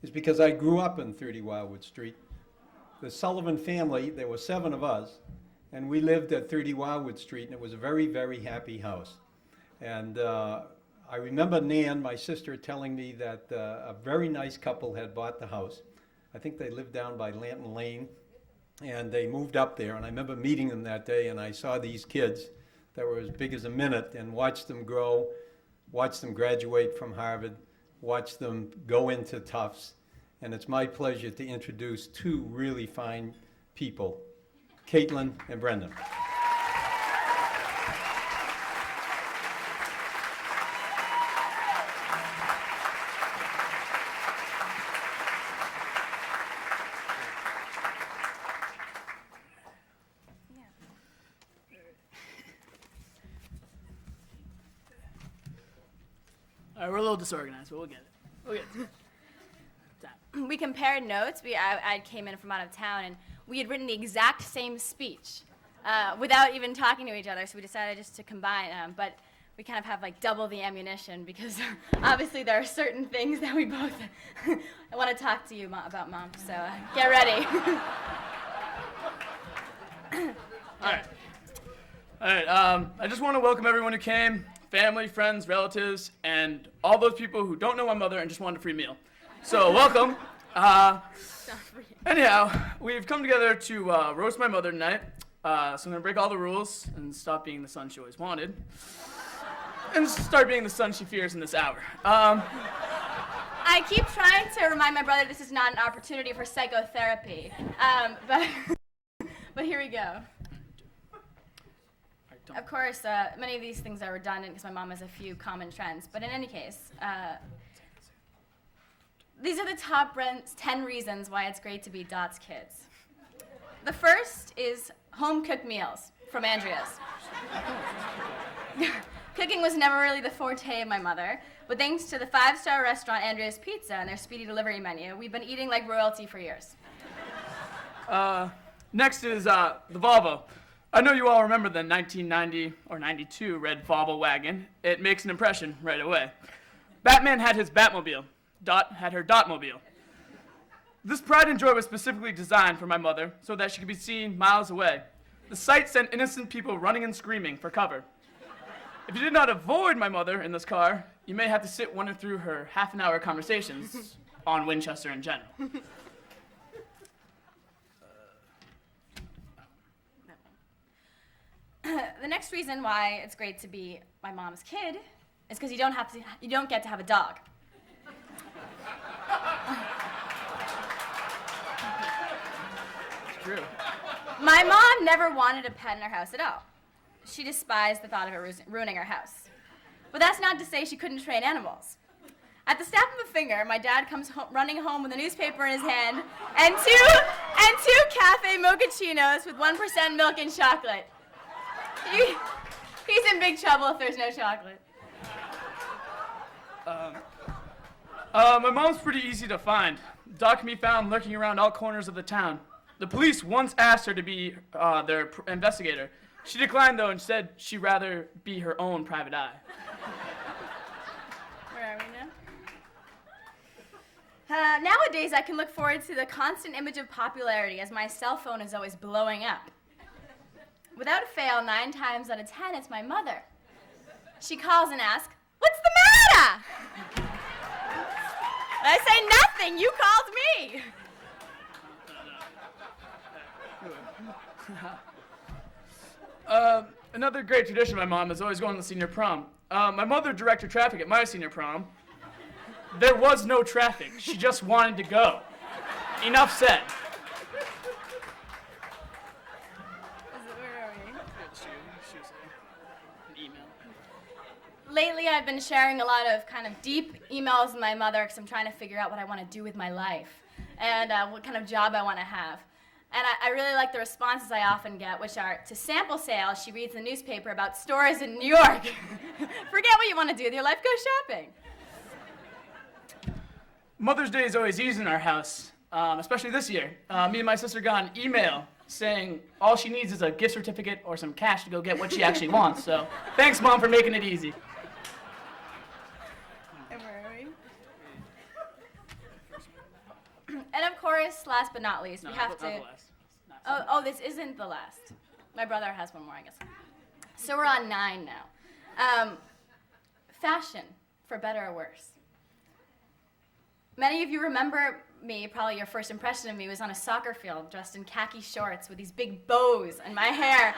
is because I grew up in 30 Wildwood Street. The Sullivan family, there were 7 of us, and we lived at 30 Wildwood Street, and it was a very, very happy house. And I remember Nan, my sister, telling me that a very nice couple had bought the house. I think they lived down by Lanton Lane, and they moved up there, and I remember meeting them that day, and I saw these kids that were as big as a minute, and watched them grow, watched them graduate from Harvard, watched them go into Tufts, and it's my pleasure to introduce 2 really fine people, Caitlin and Brendan. All right, we're a little disorganized, but we'll get it. We'll get it. We compared notes. I came in from out of town, and we had written the exact same speech without even talking to each other, so we decided just to combine them. But we kind of have like double the ammunition because obviously there are certain things that we both I want to talk to you about, Mom, so get ready. All right, I just want to welcome everyone who came, family, friends, relatives, and all those people who don't know my mother and just want a free meal. So welcome. Anyhow, we've come together to roast my mother tonight. So I'm going to break all the rules and stop being the son she always wanted. And start being the son she fears in this hour. I keep trying to remind my brother this is not an opportunity for psychotherapy, but here we go. Of course, many of these things are redundant because my mom has a few common trends. But in any case, these are the top 10 reasons why it's great to be Dot's kids. The first is home-cooked meals from Andrea's. Cooking was never really the forte of my mother, but thanks to the 5-star restaurant Andrea's Pizza and their speedy delivery menu, we've been eating like royalty for years. Next is the Volvo. I know you all remember the 1990 or 92 red Volvo wagon. It makes an impression right away. Batman had his Batmobile. Dot had her Dotmobile. This Pride and Joy was specifically designed for my mother so that she could be seen miles away. The sight sent innocent people running and screaming for cover. If you did not avoid my mother in this car, you may have to sit one through her half-an-hour conversations on Winchester in general. The next reason why it's great to be my mom's kid is because you don't get to have a dog. It's true. My mom never wanted a pet in her house at all. She despised the thought of it ruining her house. But that's not to say she couldn't train animals. At the snap of a finger, my dad comes running home with a newspaper in his hand and two cafe mochachinos with 1% milk and chocolate. He's in big trouble if there's no chocolate. My mom's pretty easy to find. Dot can be found lurking around all corners of the town. The police once asked her to be their investigator. She declined, though, and said she'd rather be her own private eye. Where are we now? Nowadays, I can look forward to the constant image of popularity as my cell phone is always blowing up. Without fail, 9 times out of 10, it's my mother. She calls and asks, "What's the matter?" I say, "Nothing, you called me." Another great tradition of my mom is always going to the senior prom. My mother directed traffic at my senior prom. There was no traffic. She just wanted to go. Enough said. Lately, I've been sharing a lot of kind of deep emails with my mother because I'm trying to figure out what I want to do with my life and what kind of job I want to have. And I really like the responses I often get, which are, to sample sales, she reads the newspaper about stores in New York. Forget what you want to do with your life, go shopping. Mother's Day is always easy in our house, especially this year. Me and my sister got an email saying all she needs is a gift certificate or some cash to go get what she actually wants. So thanks, Mom, for making it easy. And where are we? And of course, last but not least, we have to... Oh, this isn't the last. My brother has one more, I guess. So we're on 9 now. Fashion, for better or worse. Many of you remember me, probably your first impression of me was on a soccer field dressed in khaki shorts with these big bows in my hair,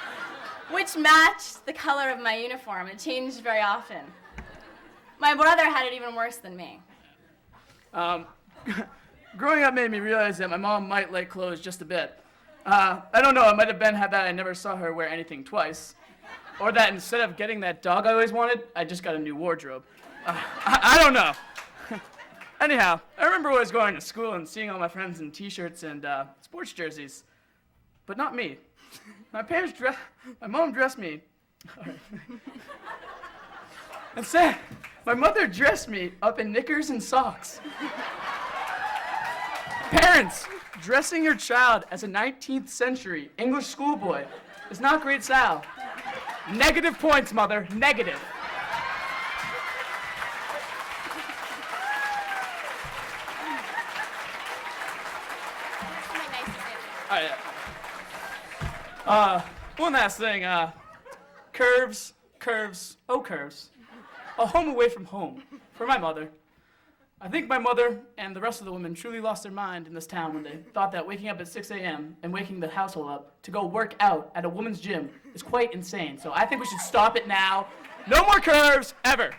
which matched the color of my uniform. It changed very often. My brother had it even worse than me. Growing up made me realize that my mom might like clothes just a bit. I don't know, it might have been that I never saw her wear anything twice, or that instead of getting that dog I always wanted, I just got a new wardrobe. I don't know. Anyhow, I remember always going to school and seeing all my friends in t-shirts and sports jerseys, but not me. My mom dressed me. Instead, my mother dressed me up in knickers and socks. Parents, dressing your child as a 19th century English schoolboy is not great style. Negative points, mother, negative. One last thing, curves, oh curves. A home away from home for my mother. I think my mother and the rest of the women truly lost their mind in this town when they thought that waking up at 6 a.m. and waking the household up to go work out at a woman's gym is quite insane. So I think we should stop it now. No more curves, ever.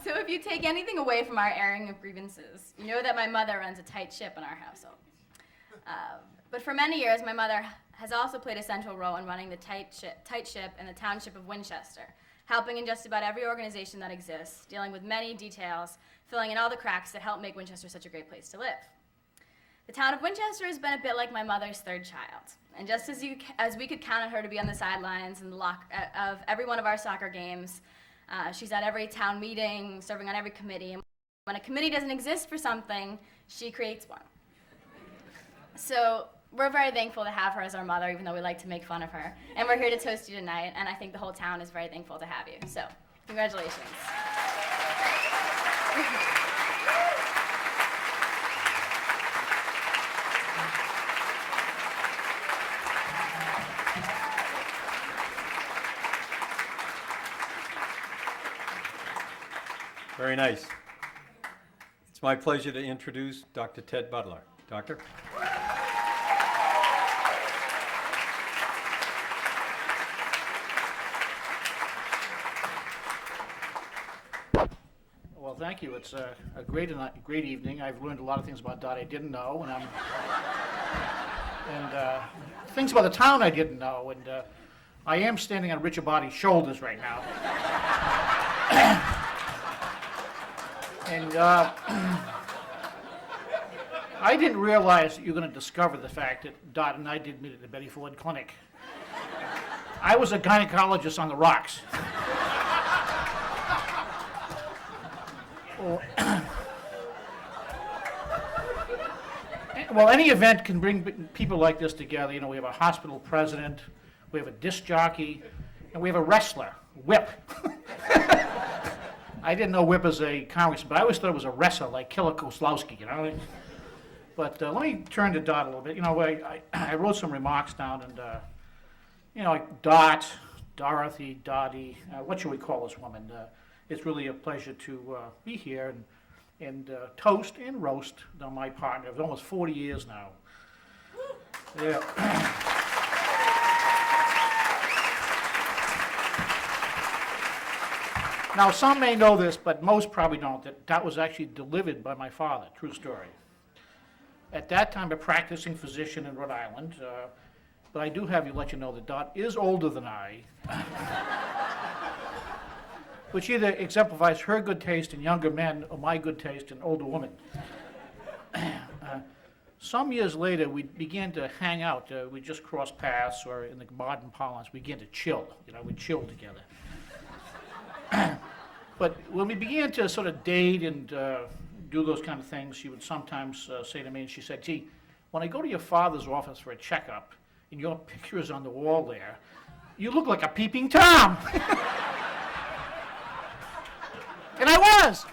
So if you take anything away from our airing of grievances, you know that my mother runs a tight ship in our household. But for many years, my mother has also played a central role in running the tight ship in the township of Winchester, helping in just about every organization that exists, dealing with many details, filling in all the cracks that help make Winchester such a great place to live. The town of Winchester has been a bit like my mother's third child. And just as we could count on her to be on the sidelines and of every one of our soccer games, she's at every town meeting, serving on every committee. And when a committee doesn't exist for something, she creates one. So we're very thankful to have her as our mother, even though we like to make fun of her. And we're here to toast you tonight, and I think the whole town is very thankful to have you. So, congratulations. Very nice. It's my pleasure to introduce Dr. Ted Butler. Doctor? Well, thank you. It's a great evening. I've learned a lot of things about Dot I didn't know, and things about the town I didn't know, and I am standing on Richard Body's shoulders right now. And I didn't realize that you were going to discover the fact that Dot and I did meet at the Betty Ford Clinic. I was a gynecologist on the rocks. Well, any event can bring people like this together. You know, we have a hospital president, we have a disc jockey, and we have a wrestler, Whip. I didn't know Whip as a congressman, but I always thought it was a wrestler, like Killer Kozlowski, you know? But let me turn to Dot a little bit. You know, I wrote some remarks down, and, you know, like Dot, Dorothy, Dottie, what should we call this woman? It's really a pleasure to be here and toast and roast my partner of almost 40 years now. Yeah. Now, some may know this, but most probably don't, that Dot was actually delivered by my father, true story. At that time, a practicing physician in Rhode Island, but I do have to let you know that Dot is older than I, which either exemplifies her good taste in younger men or my good taste in older women. Some years later, we began to hang out. We just crossed paths, or in the modern parlance, we began to chill. You know, we chilled together. But when we began to sort of date and do those kind of things, she would sometimes say to me, and she said, gee, when I go to your father's office for a checkup, and your picture is on the wall there, you look like a peeping Tom. And I was.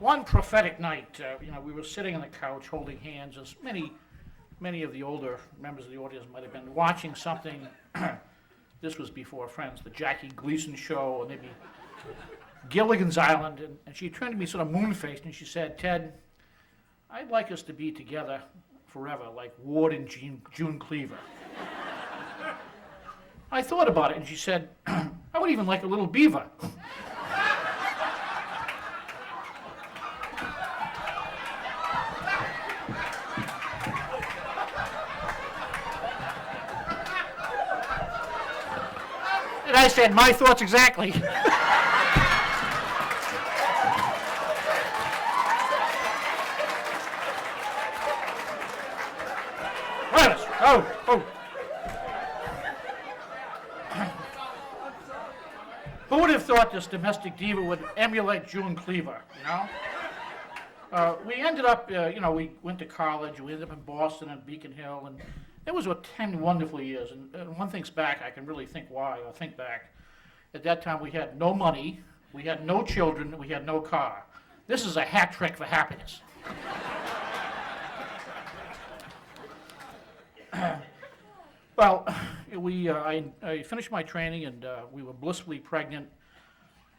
One prophetic night, you know, we were sitting on the couch holding hands, as many of the older members of the audience might have been watching something. This was before Friends, the Jackie Gleason show, or maybe Gilligan's Island, and she turned to me sort of moon-faced, and she said, Ted, I'd like us to be together forever, like Ward and June Cleaver. I thought about it, and she said, I would even like a little beaver. And I said, my thoughts exactly. Oh. Who would have thought this domestic diva would emulate June Cleaver, you know? We ended up, you know, we went to college, we ended up in Boston and Beacon Hill, and it was 10 wonderful years. And one thing's back, I can really think back. At that time, we had no money, we had no children, we had no car. This is a hat trick for happiness. Well, I finished my training, and we were blissfully pregnant,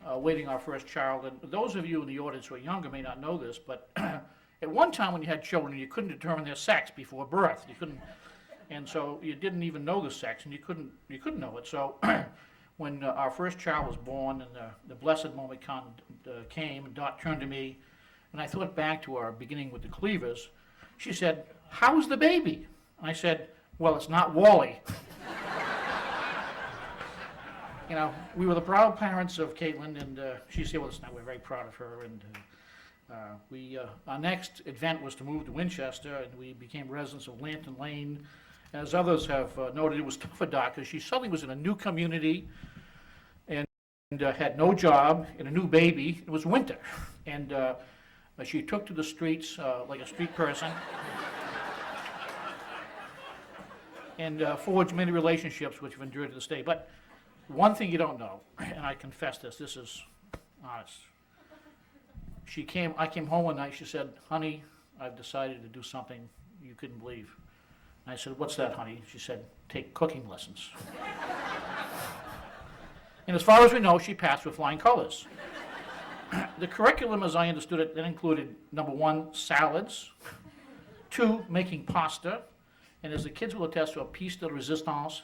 waiting our first child. And those of you in the audience who are younger may not know this, but at one time when you had children, you couldn't determine their sex before birth. You couldn't, and so you didn't even know the sex, and you couldn't know it. So when our first child was born and the blessed moment came, and Dot turned to me, and I thought back to our beginning with the Cleavers. She said, "How's the baby?" And I said, "Well, it's not Wally." You know, we were the proud parents of Caitlin, and she's here with us now. We're very proud of her. And our next event was to move to Winchester, and we became residents of Lanton Lane. As others have noted, it was tough for Dot because she suddenly was in a new community and had no job and a new baby. It was winter, and she took to the streets like a street person and forged many relationships which have endured to this day. But one thing you don't know, and I confess this is honest. I came home one night, she said, "Honey, I've decided to do something you couldn't believe." And I said, "What's that, honey?" She said, "Take cooking lessons." And as far as we know, she passed with flying colors. The curriculum, as I understood it, then included, number 1, salads, 2, making pasta, and as the kids will attest to, a piece de resistance,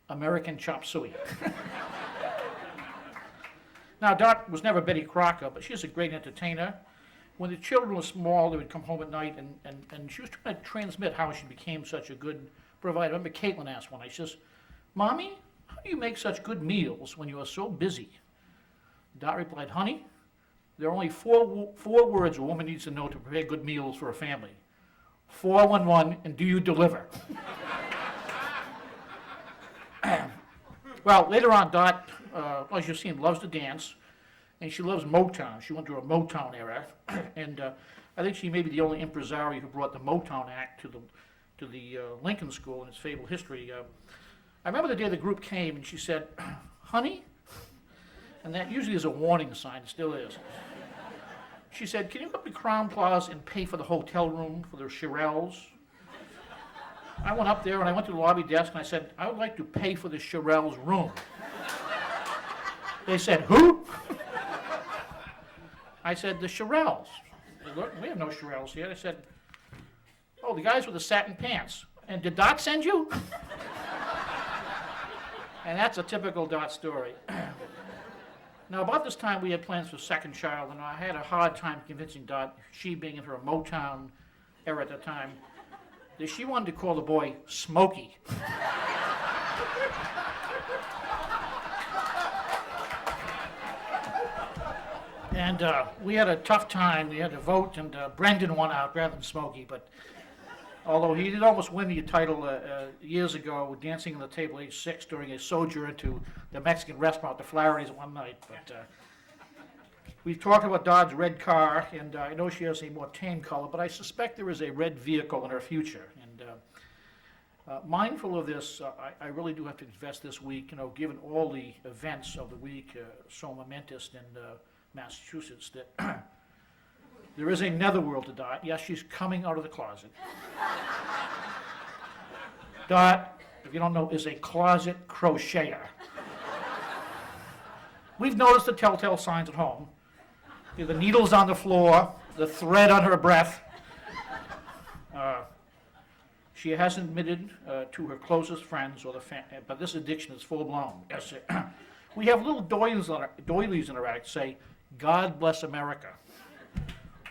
American chop suey. Now, Dot was never Betty Crocker, but she's a great entertainer. When the children were small, they would come home at night, and she was trying to transmit how she became such a good provider. I remember Caitlin asked one night, she says, "Mommy, how do you make such good meals when you are so busy?" Dot replied, "Honey, there are only four words a woman needs to know to prepare good meals for a family. 411, and do you deliver?" Well, later on, Dot, as you've seen, loves to dance, and she loves Motown. She went through a Motown era, and I think she may be the only impresario who brought the Motown act to the Lincoln School in its fabled history. I remember the day the group came, and she said, "Honey," and that usually is a warning sign, it still is. She said, "Can you go up to Crown Plaza and pay for the hotel room for the Shirelles?" I went up there and I went to the lobby desk and I said, "I would like to pay for the Shirelles' room." They said, "Who?" I said, "The Shirelles." They looked, "We have no Shirelles here." They said, "Oh, the guys with the satin pants. And did Dot send you?" And that's a typical Dot story. Now, about this time, we had plans for a second child, and I had a hard time convincing Dot, she being in her Motown era at the time, that she wanted to call the boy Smokey. And we had a tough time. We had to vote, and Brendan won out rather than Smokey. But although he did almost win the title years ago, dancing on the table at age 6 during a sojourn to the Mexican restaurant, the Flaherty's, one night. But we've talked about Dot's red car, and I know she has a more tame color, but I suspect there is a red vehicle in her future. And mindful of this, I really do have to confess this week, you know, given all the events of the week, so momentous in Massachusetts, that there is a netherworld to Dot. Yes, she's coming out of the closet. Dot, if you don't know, is a closet crocheter. We've noticed the telltale signs at home. The needles on the floor, the thread on her breath. She hasn't admitted to her closest friends, but this addiction is full-blown. Yes, we have little doilies in her attic say, "God bless America."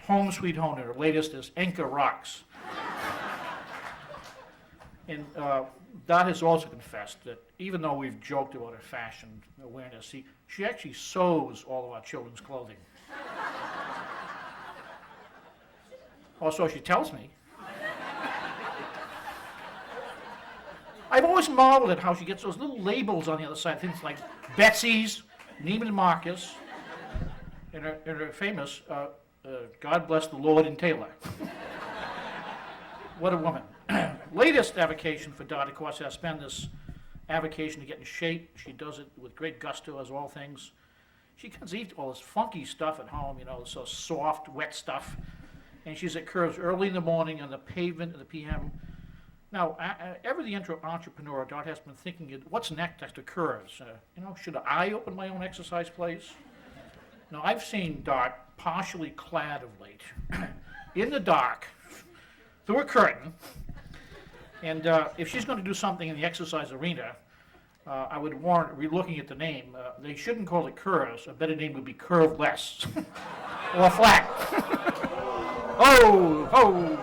Home Sweet Home, and her latest is Enka Rocks. And Dot has also confessed that even though we've joked about her fashion awareness, she actually sews all of our children's clothing. Or so she tells me. I've always marveled at how she gets those little labels on the other side, things like Betsy's, Neiman Marcus, and her famous God Bless the Lord and Taylor. What a woman. Latest avocation for Dot, of course, has been this avocation to get in shape. She does it with great gusto, as all things. She conceives all this funky stuff at home, you know, so soft, wet stuff. And she's at curves early in the morning on the pavement in the PM. Now, ever the entrepreneur, Dot has been thinking, what's next after curves? You know, should I open my own exercise place? Now, I've seen Dot partially clad of late, in the dark, through a curtain. And if she's going to do something in the exercise arena, I would warrant relooking at the name. They shouldn't call it Curves. A better name would be Curveless or Flat. Oh, oh.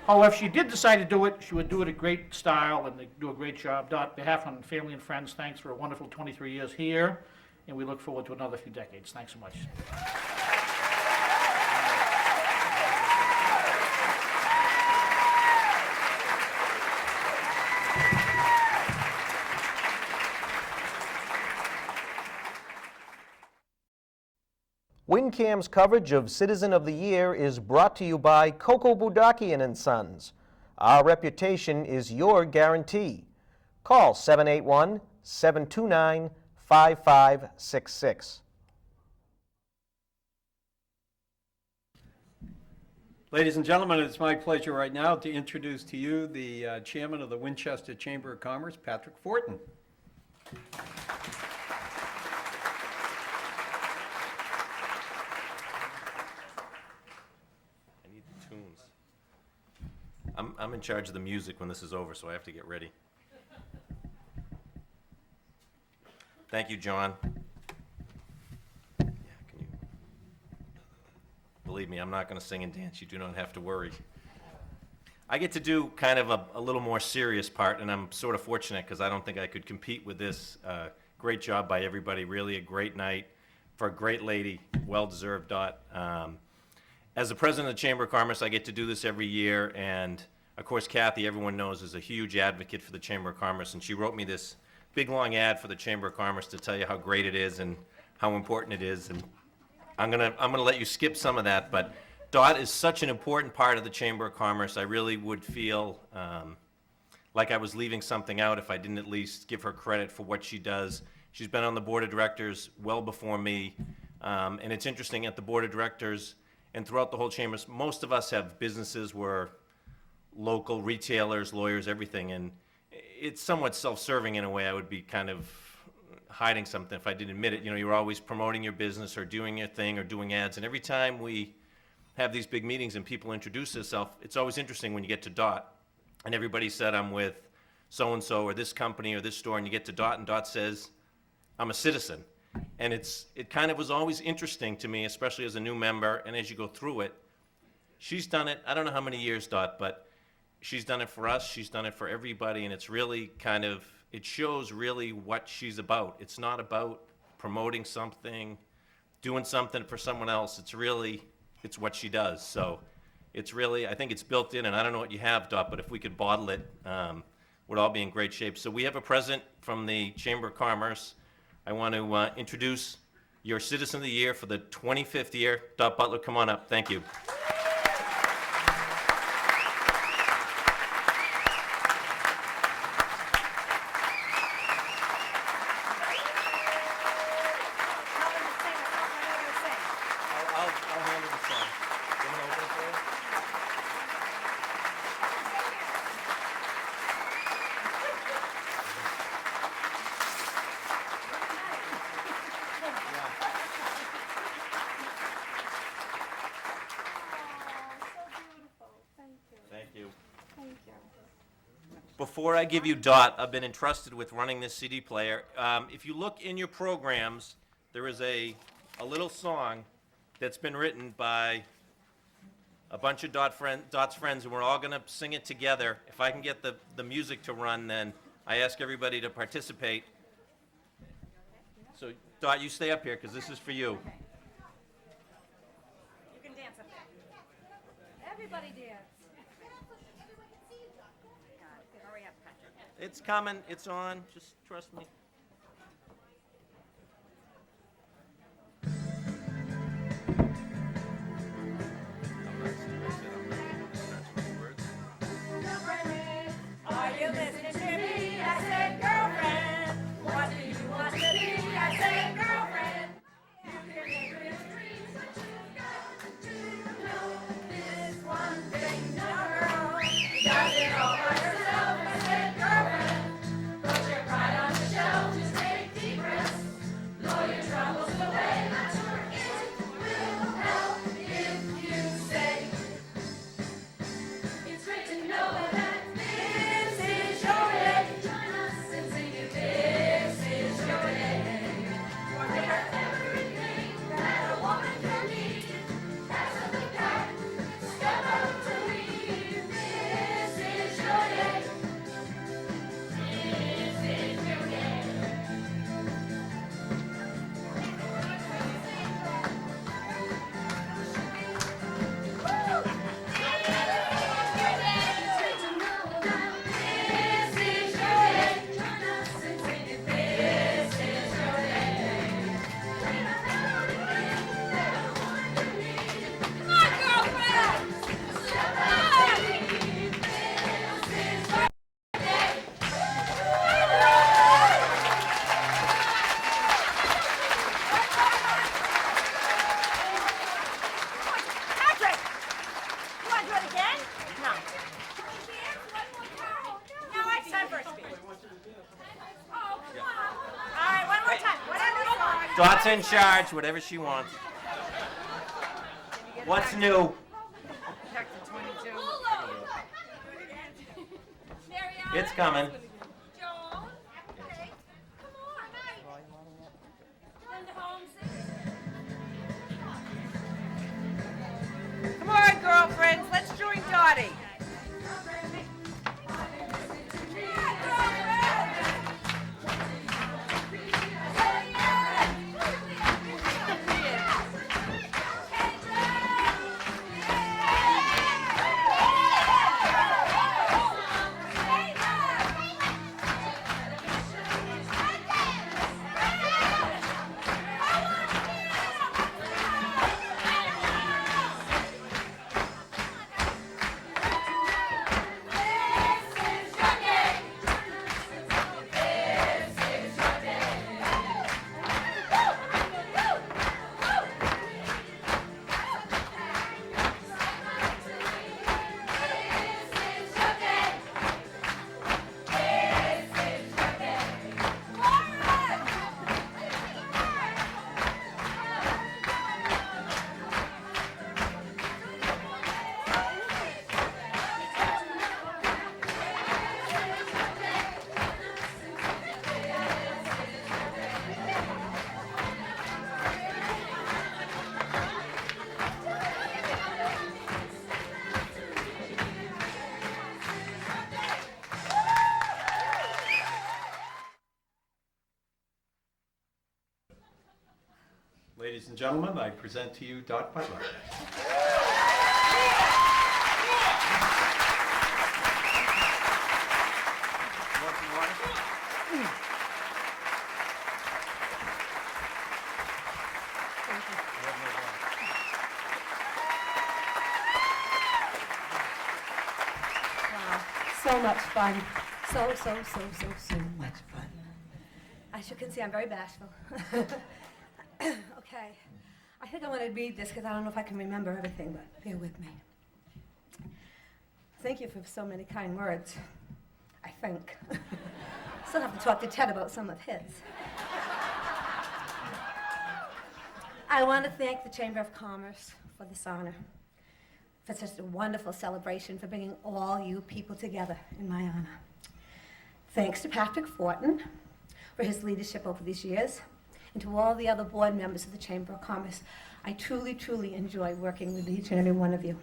Oh, if she did decide to do it, she would do it in great style and do a great job. Dot, on behalf of family and friends, thanks for a wonderful 23 years here, and we look forward to another few decades. Thanks so much. WinCam's coverage of Citizen of the Year is brought to you by Coco Budakian and Sons. Our reputation is your guarantee. Call 781-729-5566. Ladies and gentlemen, it's my pleasure right now to introduce to you the chairman of the Winchester Chamber of Commerce, Patrick Fortin. I'm in charge of the music when this is over, so I have to get ready. Thank you, John. Yeah, can you... Believe me, I'm not going to sing and dance. You do not have to worry. I get to do kind of a little more serious part, and I'm sort of fortunate because I don't think I could compete with this. Great job by everybody. Really a great night for a great lady. Well-deserved, Dot. As the president of the Chamber of Commerce, I get to do this every year, and of course, Kathy, everyone knows, is a huge advocate for the Chamber of Commerce, and she wrote me this big, long ad for the Chamber of Commerce to tell you how great it is and how important it is, and I'm gonna let you skip some of that, but Dot is such an important part of the Chamber of Commerce. I really would feel like I was leaving something out if I didn't at least give her credit for what she does. She's been on the board of directors well before me, and it's interesting, at the board of directors and throughout the whole chamber, most of us have businesses, we're local retailers, lawyers, everything, and it's somewhat self-serving in a way. I would be kind of hiding something if I didn't admit it. You know, you're always promoting your business or doing your thing or doing ads, and every time we have these big meetings and people introduce themselves, it's always interesting when you get to Dot, and everybody said, I'm with so-and-so or this company or this store, and you get to Dot, and Dot says, I'm a citizen. And it kind of was always interesting to me, especially as a new member, and as you go through it. She's done it, I don't know how many years, Dot, but she's done it for us, she's done it for everybody, and it's really kind of, it shows really what she's about. It's not about promoting something, doing something for someone else. It's really, it's what she does. So it's really, I think it's built in, and I don't know what you have, Dot, but if we could bottle it, we'd all be in great shape. So we have a present from the Chamber of Commerce. I want to introduce your Citizen of the Year for the 25th year. Dot Butler, come on up. Thank you. Before I give you Dot, I've been entrusted with running this CD player. If you look in your programs, there is a little song that's been written by a bunch of Dot's friends, and we're all going to sing it together. If I can get the music to run, then I ask everybody to participate. So, Dot, you stay up here, because this is for you. You can dance up there. Everybody dance. Hurry up, Patrick. It's coming. It's on. Just trust me. Are you listening to me? I said, girlfriend. What do you want to be? I said, girlfriend. You can make your dreams, but you've got to know this one thing. No girl does it all by herself. I said, girlfriend. Put your pride on the shelf. Just take deep breaths. Blow your troubles away. I'm sure it will help if you say. It's great to know that this is your want to do it again? No. No, it's time for a speech. All right, one more time. Whatever song. Dot's in charge, whatever she wants. What's new? It's coming. Come on, girlfriends, let's join Dottie. Ladies and gentlemen, I present to you Dot Butler. So much fun. So much fun. As you can see, I'm very bashful. Okay. I think I want to read this because I don't know if I can remember everything, but bear with me. Thank you for so many kind words, I think. Still have to talk to Ted about some of his. I want to thank the Chamber of Commerce for this honor, for such a wonderful celebration, for bringing all you people together in my honor. Thanks to Patrick Fortin for his leadership over these years, and to all the other board members of the Chamber of Commerce. I truly, truly enjoy working with each and every one of you.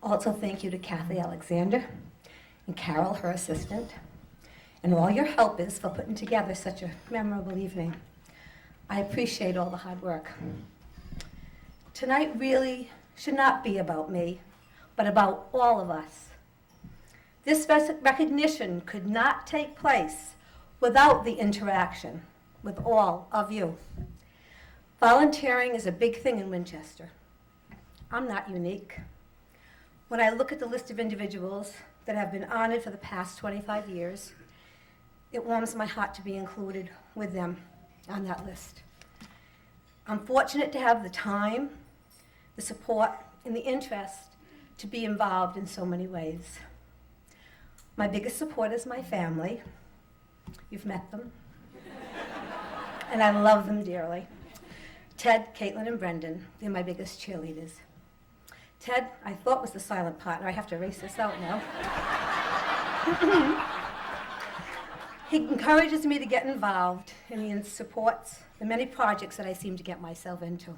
Also, thank you to Kathy Alexander and Carol, her assistant, and all your helpers for putting together such a memorable evening. I appreciate all the hard work. Tonight really should not be about me, but about all of us. This recognition could not take place without the interaction with all of you. Volunteering is a big thing in Winchester. I'm not unique. When I look at the list of individuals that have been honored for the past 25 years, it warms my heart to be included with them on that list. I'm fortunate to have the time, the support, and the interest to be involved in so many ways. My biggest support is my family. You've met them. And I love them dearly. Ted, Caitlin, and Brendan, they're my biggest cheerleaders. Ted, I thought was the silent partner. I have to erase this out now. He encourages me to get involved, and he supports the many projects that I seem to get myself into.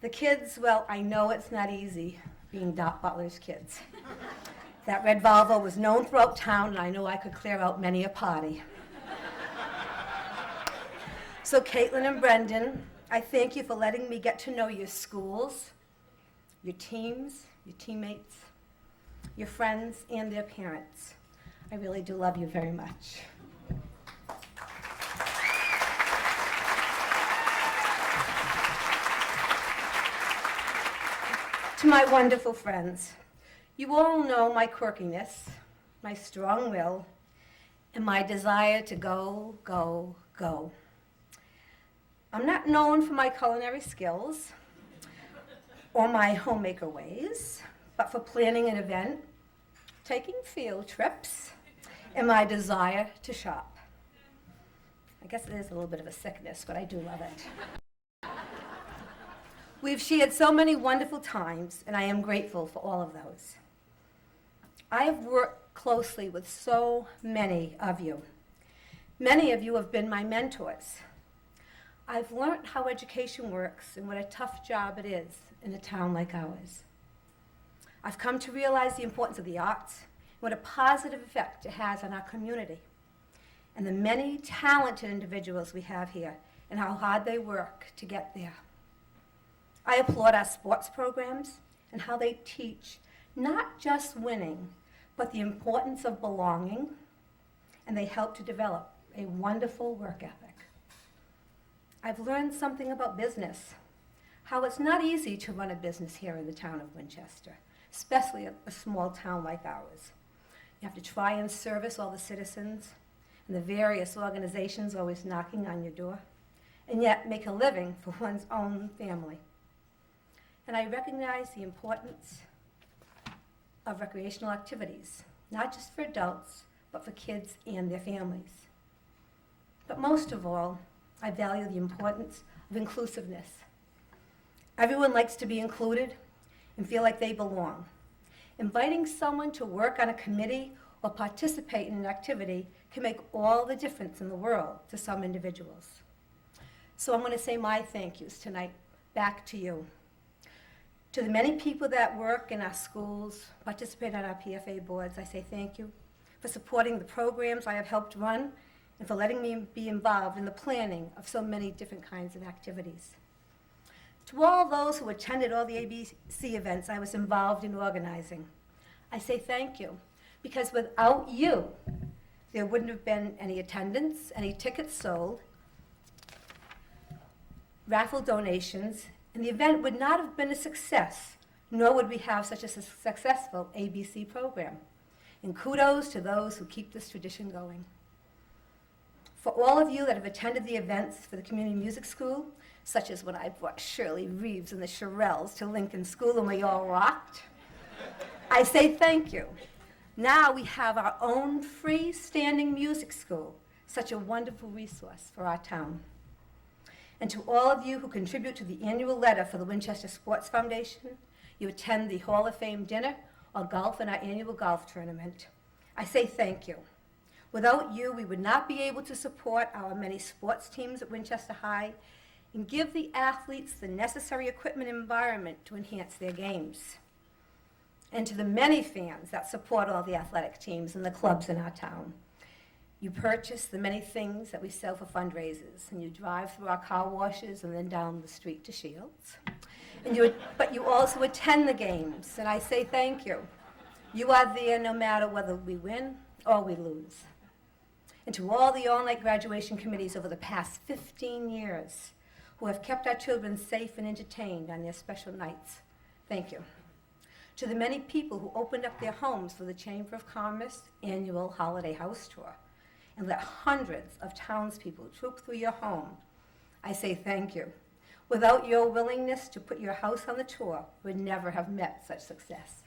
The kids, well, I know it's not easy being Dot Butler's kids. That red Volvo was known throughout town, and I know I could clear out many a party. So Caitlin and Brendan, I thank you for letting me get to know your schools, your teams, your teammates, your friends, and their parents. I really do love you very much. To my wonderful friends, you all know my quirkiness, my strong will, and my desire to go, go, go. I'm not known for my culinary skills, or my homemaker ways, but for planning an event, taking field trips, and my desire to shop. I guess it is a little bit of a sickness, but I do love it. We've shared so many wonderful times, and I am grateful for all of those. I have worked closely with so many of you. Many of you have been my mentors. I've learned how education works and what a tough job it is in a town like ours. I've come to realize the importance of the arts and what a positive effect it has on our community, and the many talented individuals we have here and how hard they work to get there. I applaud our sports programs and how they teach not just winning, but the importance of belonging, and they help to develop a wonderful work ethic. I've learned something about business, how it's not easy to run a business here in the town of Winchester, especially a small town like ours. You have to try and service all the citizens and the various organizations always knocking on your door, and yet make a living for one's own family. And I recognize the importance of recreational activities, not just for adults, but for kids and their families. But most of all, I value the importance of inclusiveness. Everyone likes to be included and feel like they belong. Inviting someone to work on a committee or participate in an activity can make all the difference in the world to some individuals. So I'm going to say my thank yous tonight back to you. To the many people that work in our schools, participate on our PFA boards, I say thank you for supporting the programs I have helped run and for letting me be involved in the planning of so many different kinds of activities. To all those who attended all the ABC events I was involved in organizing, I say thank you, because without you, there wouldn't have been any attendance, any tickets sold, raffle donations, and the event would not have been a success, nor would we have such a successful ABC program. And kudos to those who keep this tradition going. For all of you that have attended the events for the Community Music School, such as when I brought Shirley Reeves and the Shirelles to Lincoln School and we all rocked, I say thank you. Now we have our own freestanding music school, such a wonderful resource for our town. And to all of you who contribute to the annual letter for the Winchester Sports Foundation, you attend the Hall of Fame dinner or golf in our annual golf tournament, I say thank you. Without you, we would not be able to support our many sports teams at Winchester High and give the athletes the necessary equipment and environment to enhance their games. And to the many fans that support all the athletic teams and the clubs in our town. You purchase the many things that we sell for fundraisers, and you drive through our car washes and then down the street to Shields. But you also attend the games, and I say thank you. You are there no matter whether we win or we lose. And to all the all-night graduation committees over the past 15 years who have kept our children safe and entertained on their special nights, thank you. To the many people who opened up their homes for the Chamber of Commerce annual holiday house tour and let hundreds of townspeople troop through your home, I say thank you. Without your willingness to put your house on the tour, we would never have met such success.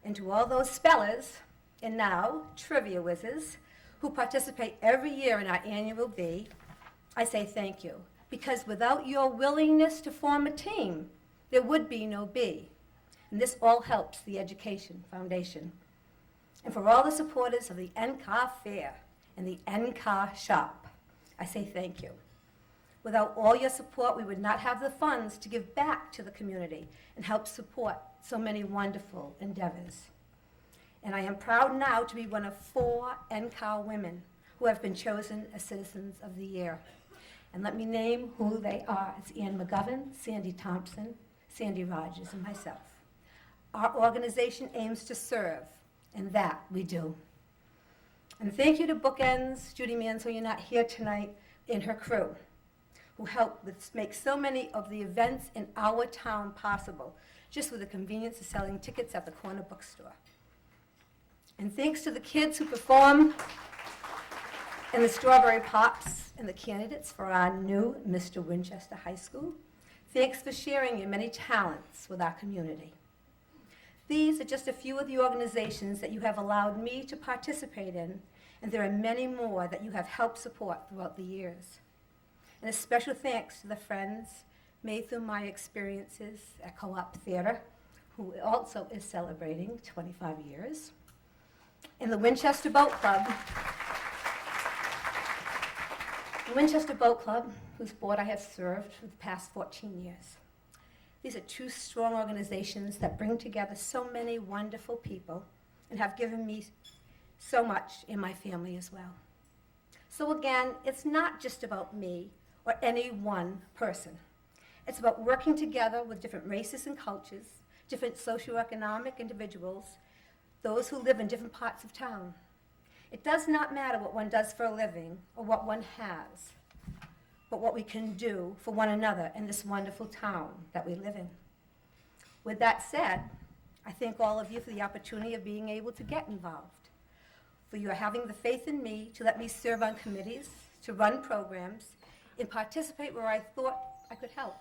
And to all those spellers, and now trivia whizzes, who participate every year in our annual bee, I say thank you. Because without your willingness to form a team, there would be no bee. And this all helps the Education Foundation. And for all the supporters of the NCAR Fair and the NCAR Shop, I say thank you. Without all your support, we would not have the funds to give back to the community and help support so many wonderful endeavors. And I am proud now to be one of 4 NCAR women who have been chosen as Citizens of the Year. And let me name who they are. It's Ann McGovern, Sandy Thompson, Sandy Rogers, and myself. Our organization aims to serve, and that we do. And thank you to Bookends, Judy Mansell, you're not here tonight, and her crew, who helped make so many of the events in our town possible, just with the convenience of selling tickets at the corner bookstore. And thanks to the kids who perform in the Strawberry Pops and the candidates for our new Mr. Winchester High School. Thanks for sharing your many talents with our community. These are just a few of the organizations that you have allowed me to participate in, and there are many more that you have helped support throughout the years. And a special thanks to the friends made through my experiences at Co-op Theater, who also is celebrating 25 years, and the Winchester Boat Club. The Winchester Boat Club, whose board I have served for the past 14 years. These are two strong organizations that bring together so many wonderful people and have given me so much in my family as well. So again, it's not just about me or any one person. It's about working together with different races and cultures, different socioeconomic individuals, those who live in different parts of town. It does not matter what one does for a living or what one has, but what we can do for one another in this wonderful town that we live in. With that said, I thank all of you for the opportunity of being able to get involved, for your having the faith in me to let me serve on committees, to run programs, and participate where I thought I could help.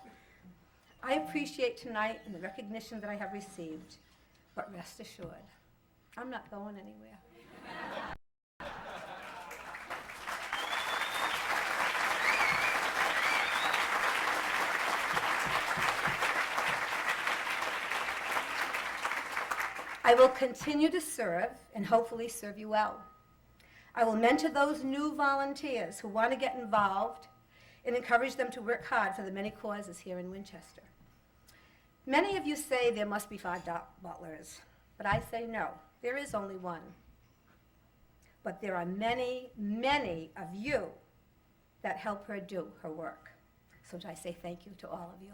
I appreciate tonight and the recognition that I have received, but rest assured, I'm not going anywhere. I will continue to serve and hopefully serve you well. I will mentor those new volunteers who want to get involved and encourage them to work hard for the many causes here in Winchester. Many of you say there must be 5 butlers, but I say no, there is only one. But there are many, many of you that help her do her work. So I say thank you to all of you.